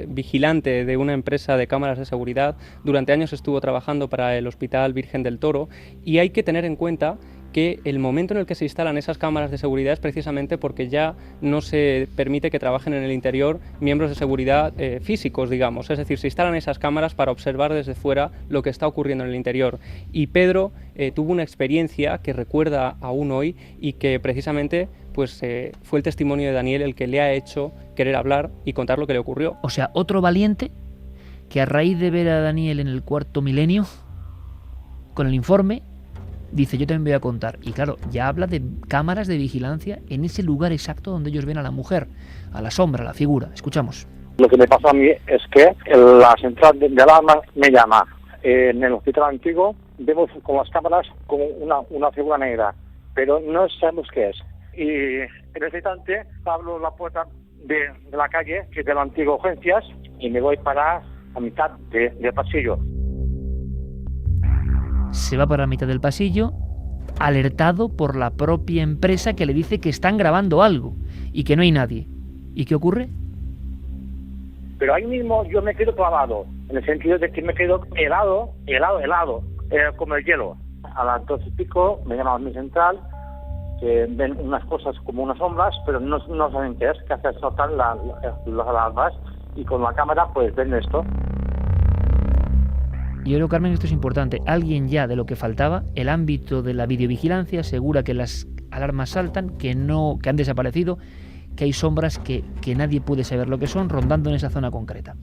vigilante de una empresa de cámaras de seguridad. Durante años estuvo trabajando para el Hospital Virgen del Toro y hay que tener en cuenta que el momento en el que se instalan esas cámaras de seguridad es precisamente porque ya no se permite que trabajen en el interior miembros de seguridad físicos, digamos. Es decir, se instalan esas cámaras para observar desde fuera lo que está ocurriendo en el interior. Y Pedro tuvo una experiencia que recuerda aún hoy y que precisamente pues, fue el testimonio de Daniel el que le ha hecho querer hablar y contar lo que le ocurrió. O sea, otro valiente que a raíz de ver a Daniel en el cuarto milenio, con el informe, dice, yo también voy a contar. Y claro, ya habla de cámaras de vigilancia en ese lugar exacto donde ellos ven a la mujer, a la sombra, a la figura. Escuchamos. Lo que me pasó a mí es que la central de alarma me llama. En el hospital antiguo vemos con las cámaras como una figura negra, pero no sabemos qué es. Y en ese instante abro la puerta de la calle, que es de la antigua urgencias, y me voy para a mitad del pasillo. Se va para la mitad del pasillo, alertado por la propia empresa que le dice que están grabando algo y que no hay nadie. ¿Y qué ocurre? Pero ahí mismo yo me quedo clavado, en el sentido de que me quedo helado, como el hielo. A las 12 y pico me llaman a mi central, que ven unas cosas como unas sombras, pero no saben qué es, que hacen saltar las alarmas, y con la cámara pues ven esto. Yo creo, Carmen, esto es importante. Alguien ya de lo que faltaba, el ámbito de la videovigilancia, asegura que las alarmas saltan, que han desaparecido, que hay sombras que nadie puede saber lo que son, rondando en esa zona concreta.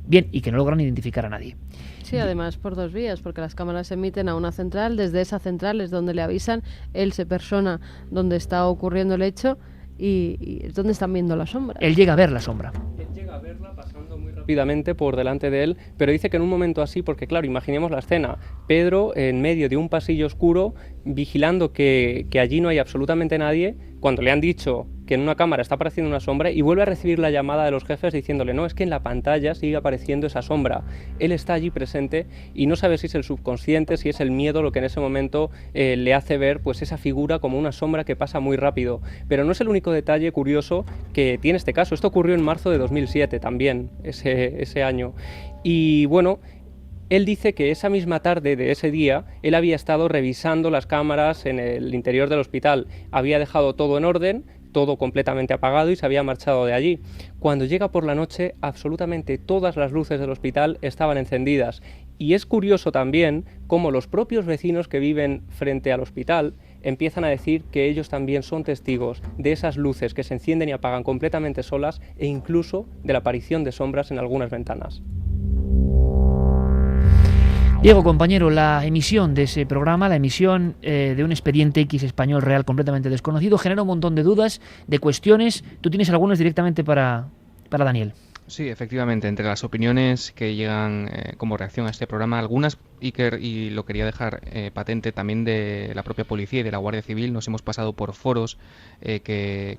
Bien, y que no logran identificar a nadie. Sí, además por dos vías, porque las cámaras se emiten a una central, desde esa central es donde le avisan, él se persona donde está ocurriendo el hecho y es donde están viendo la sombra. Él llega a ver la sombra. Él llega a verla pasando muy rápidamente por delante de él, pero dice que en un momento así, porque claro, imaginemos la escena, Pedro en medio de un pasillo oscuro, vigilando que allí no hay absolutamente nadie, cuando le han dicho que en una cámara está apareciendo una sombra, y vuelve a recibir la llamada de los jefes diciéndole, no, es que en la pantalla sigue apareciendo esa sombra. Él está allí presente y no sabe si es el subconsciente, si es el miedo lo que en ese momento le hace ver pues esa figura como una sombra que pasa muy rápido. Pero no es el único detalle curioso que tiene este caso. Esto ocurrió en marzo de 2007 también, ese año. Y bueno, él dice que esa misma tarde de ese día, él había estado revisando las cámaras en el interior del hospital. Había dejado todo en orden, todo completamente apagado, y se había marchado de allí. Cuando llega por la noche, absolutamente todas las luces del hospital estaban encendidas. Y es curioso también cómo los propios vecinos que viven frente al hospital empiezan a decir que ellos también son testigos de esas luces que se encienden y apagan completamente solas, e incluso de la aparición de sombras en algunas ventanas. Diego, compañero, la emisión de ese programa, la emisión de un expediente X español real completamente desconocido, genera un montón de dudas, de cuestiones. Tú tienes algunas directamente para Daniel. Sí, efectivamente, entre las opiniones que llegan como reacción a este programa, algunas, Iker, y lo quería dejar patente, también de la propia policía y de la Guardia Civil. Nos hemos pasado por foros que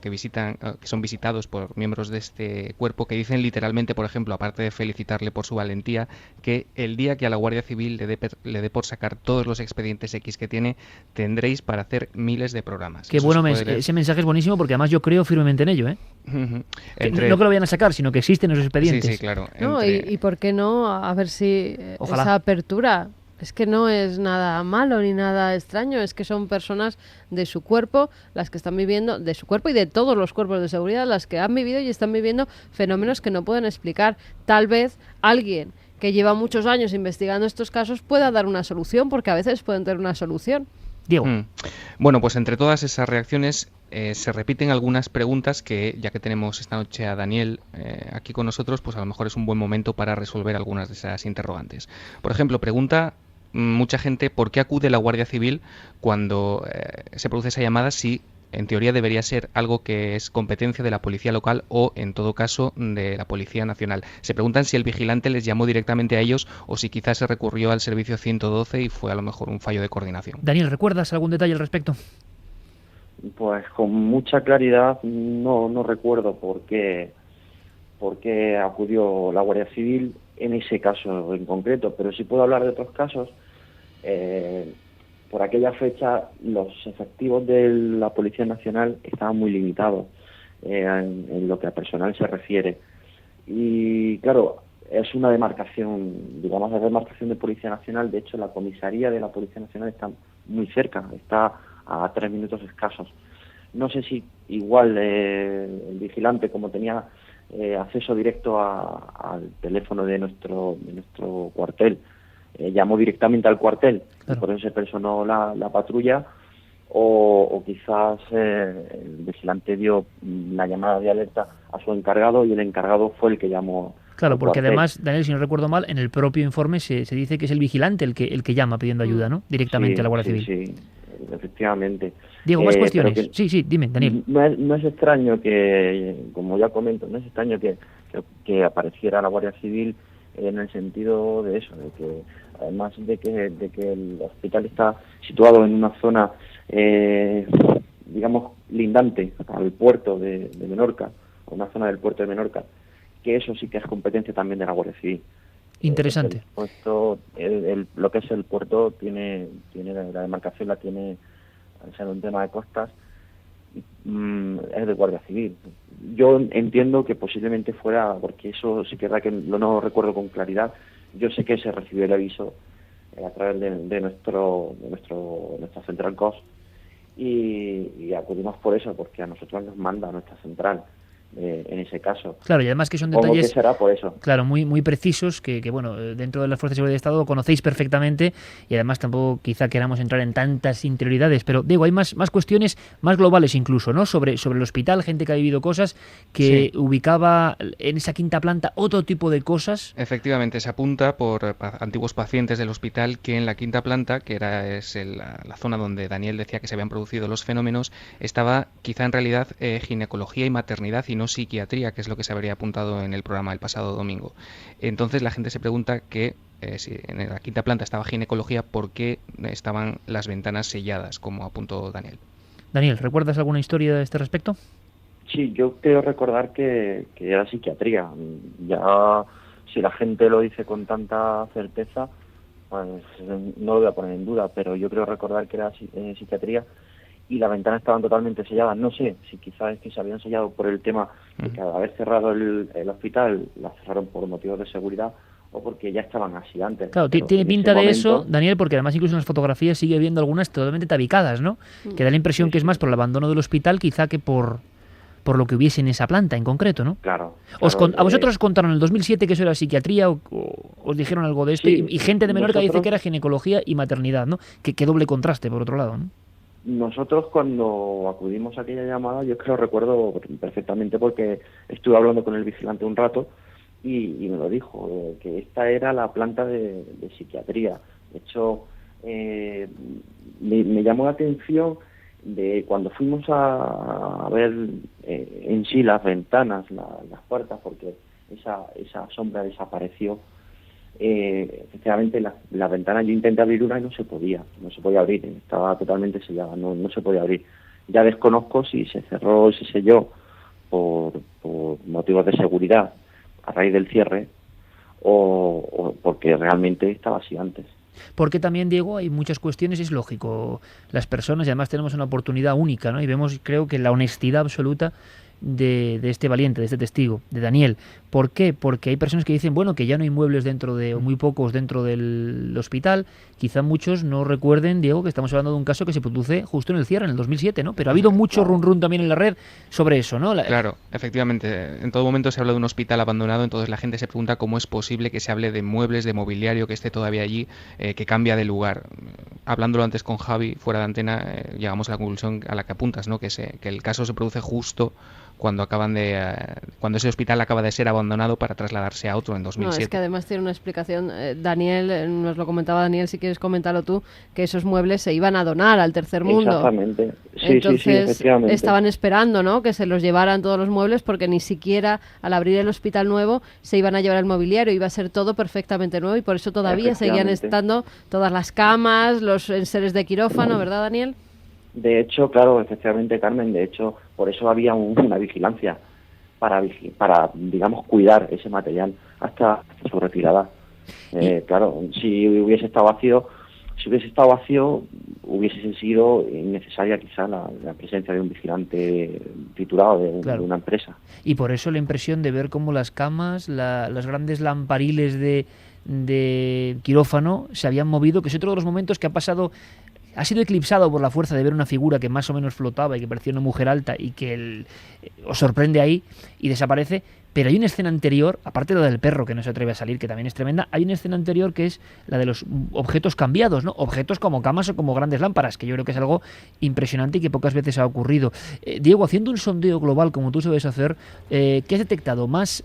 son visitados por miembros de este cuerpo, que dicen literalmente, por ejemplo, aparte de felicitarle por su valentía, que el día que a la Guardia Civil le dé por sacar todos los expedientes X que tiene, tendréis para hacer miles de programas. Qué bueno, ese mensaje es buenísimo, porque además yo creo firmemente en ello, ¿eh? No que lo vayan a sacar, sino que existen esos expedientes. Sí, claro. No, y por qué no, a ver si Ojalá. Esa apertura, es que no es nada malo ni nada extraño, es que son personas de su cuerpo, las que están viviendo, de su cuerpo y de todos los cuerpos de seguridad, las que han vivido y están viviendo fenómenos que no pueden explicar. Tal vez alguien que lleva muchos años investigando estos casos pueda dar una solución, porque a veces pueden tener una solución. Diego. Bueno, pues entre todas esas reacciones se repiten algunas preguntas que, ya que tenemos esta noche a Daniel aquí con nosotros, pues a lo mejor es un buen momento para resolver algunas de esas interrogantes. Por ejemplo, pregunta mucha gente por qué acude la Guardia Civil cuando se produce esa llamada, si en teoría debería ser algo que es competencia de la policía local o, en todo caso, de la Policía Nacional. Se preguntan si el vigilante les llamó directamente a ellos o si quizás se recurrió al servicio 112 y fue a lo mejor un fallo de coordinación. Daniel, ¿recuerdas algún detalle al respecto? Pues con mucha claridad no recuerdo por qué acudió la Guardia Civil en ese caso en concreto, pero sí puedo hablar de otros casos. Por aquella fecha los efectivos de la Policía Nacional estaban muy limitados en lo que a personal se refiere. Y claro, es una demarcación, digamos, la demarcación de Policía Nacional. De hecho, la comisaría de la Policía Nacional está muy cerca, está a 3 minutos escasos. No sé si igual el vigilante, como tenía acceso directo al teléfono de nuestro cuartel, llamó directamente al cuartel, claro, y por eso se personó la patrulla, o quizás el vigilante dio la llamada de alerta a su encargado y el encargado fue el que llamó. Claro, porque además, Daniel, si no recuerdo mal, en el propio informe se dice que es el vigilante el que llama pidiendo ayuda, ¿no? Directamente a la Guardia Civil. Sí, efectivamente. Diego, más cuestiones. Sí, dime, Daniel. No es extraño que, como ya comento, no es extraño que apareciera la Guardia Civil en el sentido de eso, de que además de que el hospital está situado en una zona, digamos, lindante al puerto de Menorca, o una zona del puerto de Menorca, que eso sí que es competencia también de la Guardia Civil. Interesante. Lo que es el puerto tiene la demarcación, la tiene, al ser un tema de costas, es de Guardia Civil. Yo entiendo que posiblemente fuera, porque eso sí que es verdad que no recuerdo con claridad. Yo sé que se recibió el aviso a través de nuestra central COS y acudimos por eso, porque a nosotros nos manda nuestra central. En ese caso. Claro, y además que son detalles, que será por eso. Claro, muy precisos, que bueno, dentro de las Fuerzas de Seguridad de Estado lo conocéis perfectamente, y además tampoco quizá queramos entrar en tantas interioridades, pero digo, hay más cuestiones más globales incluso, ¿no? Sobre el hospital, gente que ha vivido cosas, que sí, ubicaba en esa quinta planta otro tipo de cosas. Efectivamente, se apunta por antiguos pacientes del hospital que en la quinta planta, que es la zona donde Daniel decía que se habían producido los fenómenos, estaba quizá en realidad ginecología y maternidad y no psiquiatría, que es lo que se habría apuntado en el programa el pasado domingo. Entonces la gente se pregunta que si en la quinta planta estaba ginecología, ¿por qué estaban las ventanas selladas, como apuntó Daniel? Daniel, ¿recuerdas alguna historia de este respecto? Sí, yo creo recordar que era psiquiatría. Ya, si la gente lo dice con tanta certeza, pues no lo voy a poner en duda, pero yo creo recordar que era psiquiatría. Y las ventanas estaban totalmente selladas. No sé si quizás es que se habían sellado por el tema de que al haber cerrado el hospital, las cerraron por motivos de seguridad o porque ya estaban así antes. Claro, tiene pinta de eso, Daniel, porque además incluso en las fotografías sigue viendo algunas totalmente tabicadas, ¿no? Que da la impresión que es más por el abandono del hospital quizá que por lo que hubiese en esa planta en concreto, ¿no? Claro. ¿A vosotros os contaron en el 2007 que eso era psiquiatría o os dijeron algo de esto? Sí, y gente de Menorca dice que era ginecología y maternidad, ¿no? Que doble contraste, por otro lado, ¿no? Nosotros cuando acudimos a aquella llamada, yo es que lo recuerdo perfectamente porque estuve hablando con el vigilante un rato y me lo dijo, que esta era la planta de psiquiatría. De hecho, me llamó la atención de cuando fuimos a ver en sí las ventanas, las puertas, porque esa sombra desapareció. Efectivamente, la ventana, yo intenté abrir una y no se podía abrir, estaba totalmente sellada, no se podía abrir. Ya desconozco si se cerró y se selló por motivos de seguridad a raíz del cierre o porque realmente estaba así antes. Porque también, Diego, hay muchas cuestiones, es lógico, las personas, y además tenemos una oportunidad única, ¿no? Y vemos, creo que la honestidad absoluta de este valiente, de este testigo, de Daniel. ¿Por qué? Porque hay personas que dicen, bueno, que ya no hay muebles o muy pocos dentro del hospital. Quizá muchos no recuerden, Diego, que estamos hablando de un caso que se produce justo en el cierre, en el 2007, ¿no? Pero ha habido mucho run también en la red sobre eso, ¿no? Claro, efectivamente. En todo momento se habla de un hospital abandonado, entonces la gente se pregunta cómo es posible que se hable de muebles, de mobiliario que esté todavía allí, que cambia de lugar. Hablándolo antes con Javi, fuera de antena, llegamos a la conclusión a la que apuntas, ¿no? Que el caso se produce justo cuando cuando ese hospital acaba de ser abandonado para trasladarse a otro en 2007. No, es que además tiene una explicación. Daniel, nos lo comentaba Daniel, si quieres comentarlo tú, que esos muebles se iban a donar al tercer mundo. Exactamente. Sí, entonces efectivamente. estaban esperando, ¿no?, que se los llevaran todos los muebles, porque ni siquiera al abrir el hospital nuevo se iban a llevar el mobiliario, iba a ser todo perfectamente nuevo y por eso todavía seguían estando todas las camas, los enseres de quirófano, ¿verdad, Daniel? De hecho, claro, efectivamente, Carmen, de hecho, por eso había una vigilancia para digamos, cuidar ese material hasta su retirada. Claro, si hubiese estado vacío, hubiese sido innecesaria quizá la presencia de un vigilante titulado de una empresa. Y por eso la impresión de ver cómo las camas, los grandes lampariles de quirófano se habían movido, que es otro de los momentos que ha sido eclipsado por la fuerza de ver una figura que más o menos flotaba y que parecía una mujer alta y que os sorprende ahí y desaparece. Pero hay una escena anterior, aparte de la del perro que no se atreve a salir, que también es tremenda, hay una escena anterior que es la de los objetos cambiados, ¿no? Objetos como camas o como grandes lámparas, que yo creo que es algo impresionante y que pocas veces ha ocurrido. Diego, haciendo un sondeo global como tú sabes hacer, ¿qué has detectado? ¿Más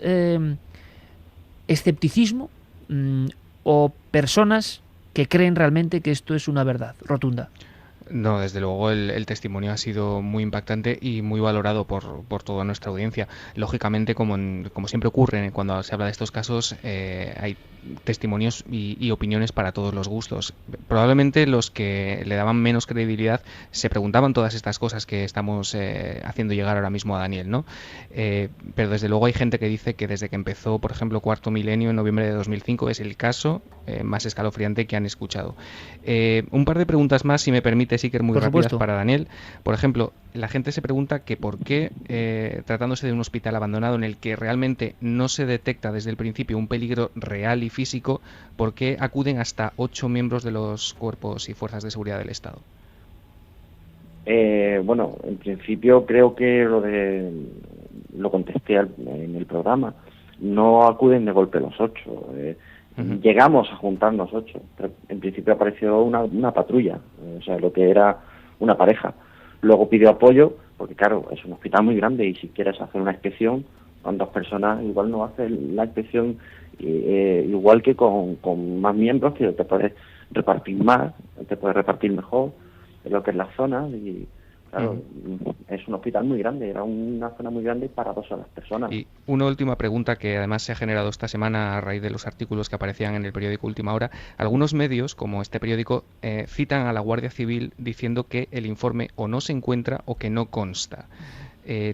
escepticismo o personas que creen realmente que esto es una verdad rotunda? No, desde luego el testimonio ha sido muy impactante y muy valorado por toda nuestra audiencia. Lógicamente, como siempre ocurre cuando se habla de estos casos, hay testimonios y opiniones para todos los gustos. Probablemente los que le daban menos credibilidad se preguntaban todas estas cosas que estamos haciendo llegar ahora mismo a Daniel, ¿no? Pero desde luego hay gente que dice que desde que empezó, por ejemplo, Cuarto Milenio en noviembre de 2005 es el caso más escalofriante que han escuchado. Un par de preguntas más, si me permite, Iker, muy rápidas para Daniel. Por ejemplo, la gente se pregunta que por qué, tratándose de un hospital abandonado en el que realmente no se detecta desde el principio un peligro real y físico, ¿por qué acuden hasta 8 miembros de los cuerpos y fuerzas de seguridad del Estado? Bueno, en principio creo que lo contesté en el programa. No acuden de golpe los 8. Llegamos a juntarnos 8, pero en principio apareció una patrulla, o sea, lo que era una pareja. Luego pidió apoyo, porque claro, es un hospital muy grande y si quieres hacer una inspección con 2 personas, igual no haces la inspección igual que con más miembros, que te puedes repartir más, te puedes repartir mejor en lo que es la zona. Y claro, es un hospital muy grande, era una zona muy grande para 2 solas personas. Y una última pregunta que además se ha generado esta semana a raíz de los artículos que aparecían en el periódico Última Hora. Algunos medios, como este periódico, citan a la Guardia Civil diciendo que el informe o no se encuentra o que no consta.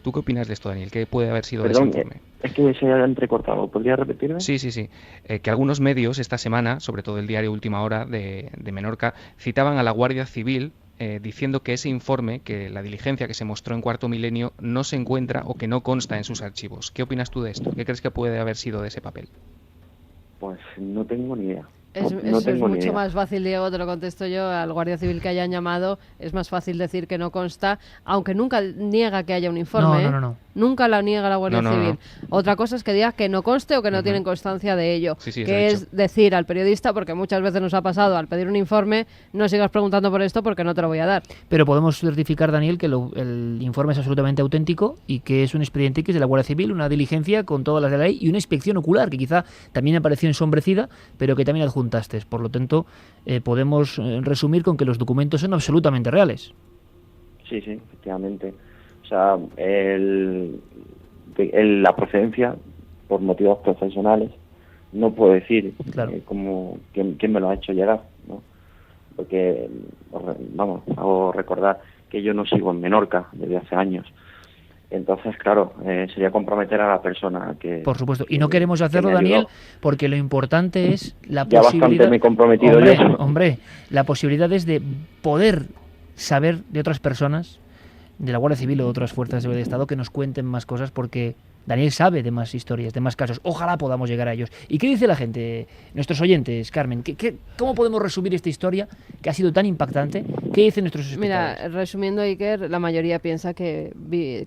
¿Tú qué opinas de esto, Daniel? ¿Qué puede haber sido de ese informe? Es que se ha entrecortado. ¿Podría repetirme? Sí. Que algunos medios esta semana, sobre todo el diario Última Hora de Menorca, citaban a la Guardia Civil diciendo que ese informe, que la diligencia que se mostró en Cuarto Milenio, no se encuentra o que no consta en sus archivos. ¿Qué opinas tú de esto? ¿Qué crees que puede haber sido de ese papel? Pues no tengo ni idea. Es mucho más fácil, Diego, te lo contesto yo, al guardia civil que hayan llamado, es más fácil decir que no consta, aunque nunca niega que haya un informe. nunca la niega la Guardia No. Civil. Otra cosa es que digas que no conste o que no tienen constancia de ello, Sí, que es decir al periodista, porque muchas veces nos ha pasado al pedir un informe, no sigas preguntando por esto porque no te lo voy a dar. Pero podemos certificar, Daniel, que el informe es absolutamente auténtico y que es un expediente X de la Guardia Civil, una diligencia con todas las de la ley y una inspección ocular que quizá también apareció ensombrecida, pero que también adjuntaste. Por lo tanto, podemos resumir con que los documentos son absolutamente reales. Sí, efectivamente. O sea, la procedencia, por motivos profesionales, no puedo decir como quién me lo ha hecho llegar, ¿no? Porque, vamos, hago recordar que yo no sigo en Menorca desde hace años. Entonces, claro, sería comprometer a la persona que... Por supuesto, y no queremos hacerlo, Daniel, porque lo importante es la ya posibilidad... bastante me he comprometido Hombre, la posibilidad es de poder saber de otras personas, de la Guardia Civil o de otras fuerzas de seguridad de Estado, que nos cuenten más cosas, porque Daniel sabe de más historias, de más casos. Ojalá podamos llegar a ellos. ¿Y qué dice la gente, nuestros oyentes, Carmen? ¿Cómo podemos resumir esta historia que ha sido tan impactante? ¿Qué dicen nuestros espectadores? Mira, resumiendo, Iker, la mayoría piensa que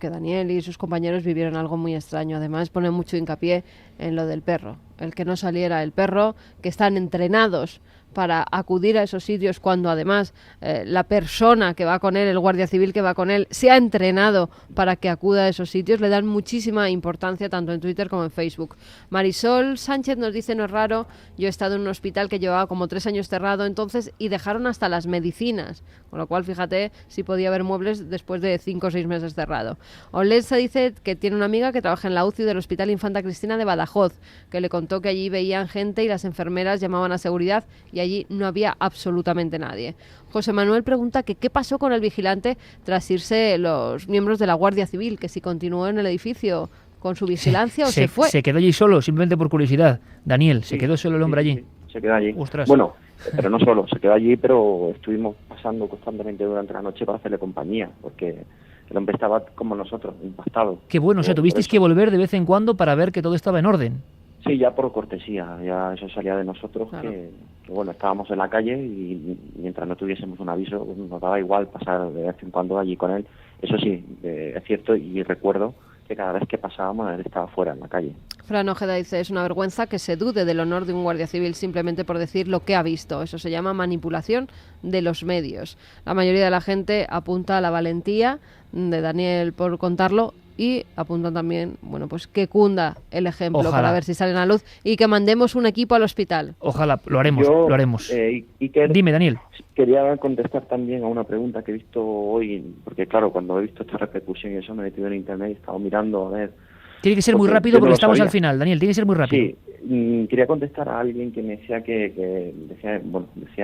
Daniel y sus compañeros vivieron algo muy extraño. Además, pone mucho hincapié en lo del perro. El que no saliera el perro, que están entrenados para acudir a esos sitios cuando además la persona que va con él, el guardia civil que va con él, se ha entrenado para que acuda a esos sitios. Le dan muchísima importancia tanto en Twitter como en Facebook. Marisol Sánchez nos dice: no es raro, yo he estado en un hospital que llevaba como 3 años cerrado entonces y dejaron hasta las medicinas, con lo cual fíjate si podía haber muebles después de 5 o 6 meses cerrado. Olensa dice que tiene una amiga que trabaja en la UCI del Hospital Infanta Cristina de Badajoz, que le contó que allí veían gente y las enfermeras llamaban a seguridad y allí no había absolutamente nadie. José Manuel pregunta que qué pasó con el vigilante tras irse los miembros de la Guardia Civil, que si continuó en el edificio con su vigilancia o se fue. Se quedó allí solo, simplemente por curiosidad. Daniel, ¿se quedó solo el hombre allí? Sí, se quedó allí. Ostras. Bueno, pero no solo, se quedó allí, pero estuvimos pasando constantemente durante la noche para hacerle compañía, porque el hombre estaba como nosotros, impactado. Qué bueno, o sea, tuvisteis que volver de vez en cuando para ver que todo estaba en orden. Sí, ya por cortesía, ya eso salía de nosotros, claro. que bueno, estábamos en la calle y mientras no tuviésemos un aviso, nos daba igual pasar de vez en cuando allí con él. Eso sí, es cierto, y recuerdo que cada vez que pasábamos él estaba fuera en la calle. Fran Ojeda dice: es una vergüenza que se dude del honor de un guardia civil simplemente por decir lo que ha visto. Eso se llama manipulación de los medios. La mayoría de la gente apunta a la valentía de Daniel por contarlo y apuntan también, bueno, pues que cunda el ejemplo. Ojalá. Para ver si salen a luz y que mandemos un equipo al hospital. Ojalá, lo haremos, lo haremos. Iker, dime, Daniel. Quería contestar también a una pregunta que he visto hoy, porque claro, cuando he visto esta repercusión y eso me he metido en internet y he estado mirando a ver. Tiene que ser muy rápido porque estamos al final, Daniel, tiene que ser muy rápido. Sí, quería contestar a alguien que me decía decía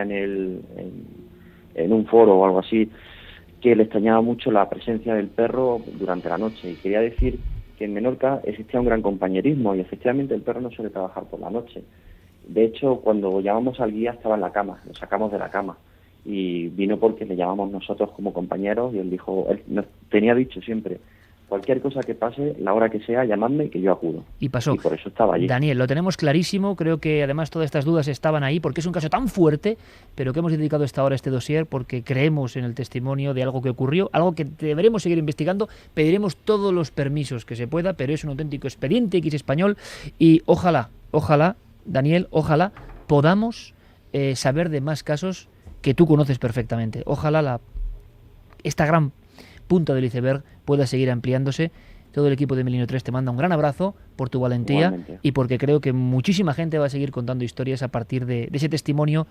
en un foro o algo así, que le extrañaba mucho la presencia del perro durante la noche, y quería decir que en Menorca existía un gran compañerismo y efectivamente el perro no suele trabajar por la noche. De hecho, cuando llamamos al guía estaba en la cama, lo sacamos de la cama y vino porque le llamamos nosotros como compañeros y él nos tenía dicho siempre: cualquier cosa que pase, la hora que sea, llamadme que yo acudo. Y pasó. Y por eso estaba allí. Daniel, lo tenemos clarísimo. Creo que además todas estas dudas estaban ahí porque es un caso tan fuerte, pero que hemos dedicado esta hora a este dossier porque creemos en el testimonio de algo que ocurrió, algo que deberemos seguir investigando. Pediremos todos los permisos que se pueda, pero es un auténtico expediente X español y ojalá, Daniel, ojalá podamos saber de más casos que tú conoces perfectamente. Ojalá esta gran punta del iceberg pueda seguir ampliándose. Todo el equipo de Milenio 3 te manda un gran abrazo por tu valentía. Igualmente. Y porque creo que muchísima gente va a seguir contando historias a partir de ese testimonio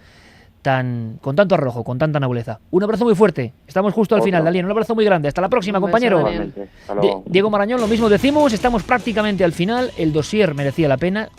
con tanto arrojo, con tanta nobleza. Un abrazo muy fuerte. Estamos justo al final, Daniel. Un abrazo muy grande. Hasta la próxima, compañero. Hasta Diego Marañón, lo mismo decimos. Estamos prácticamente al final. El dossier merecía la pena.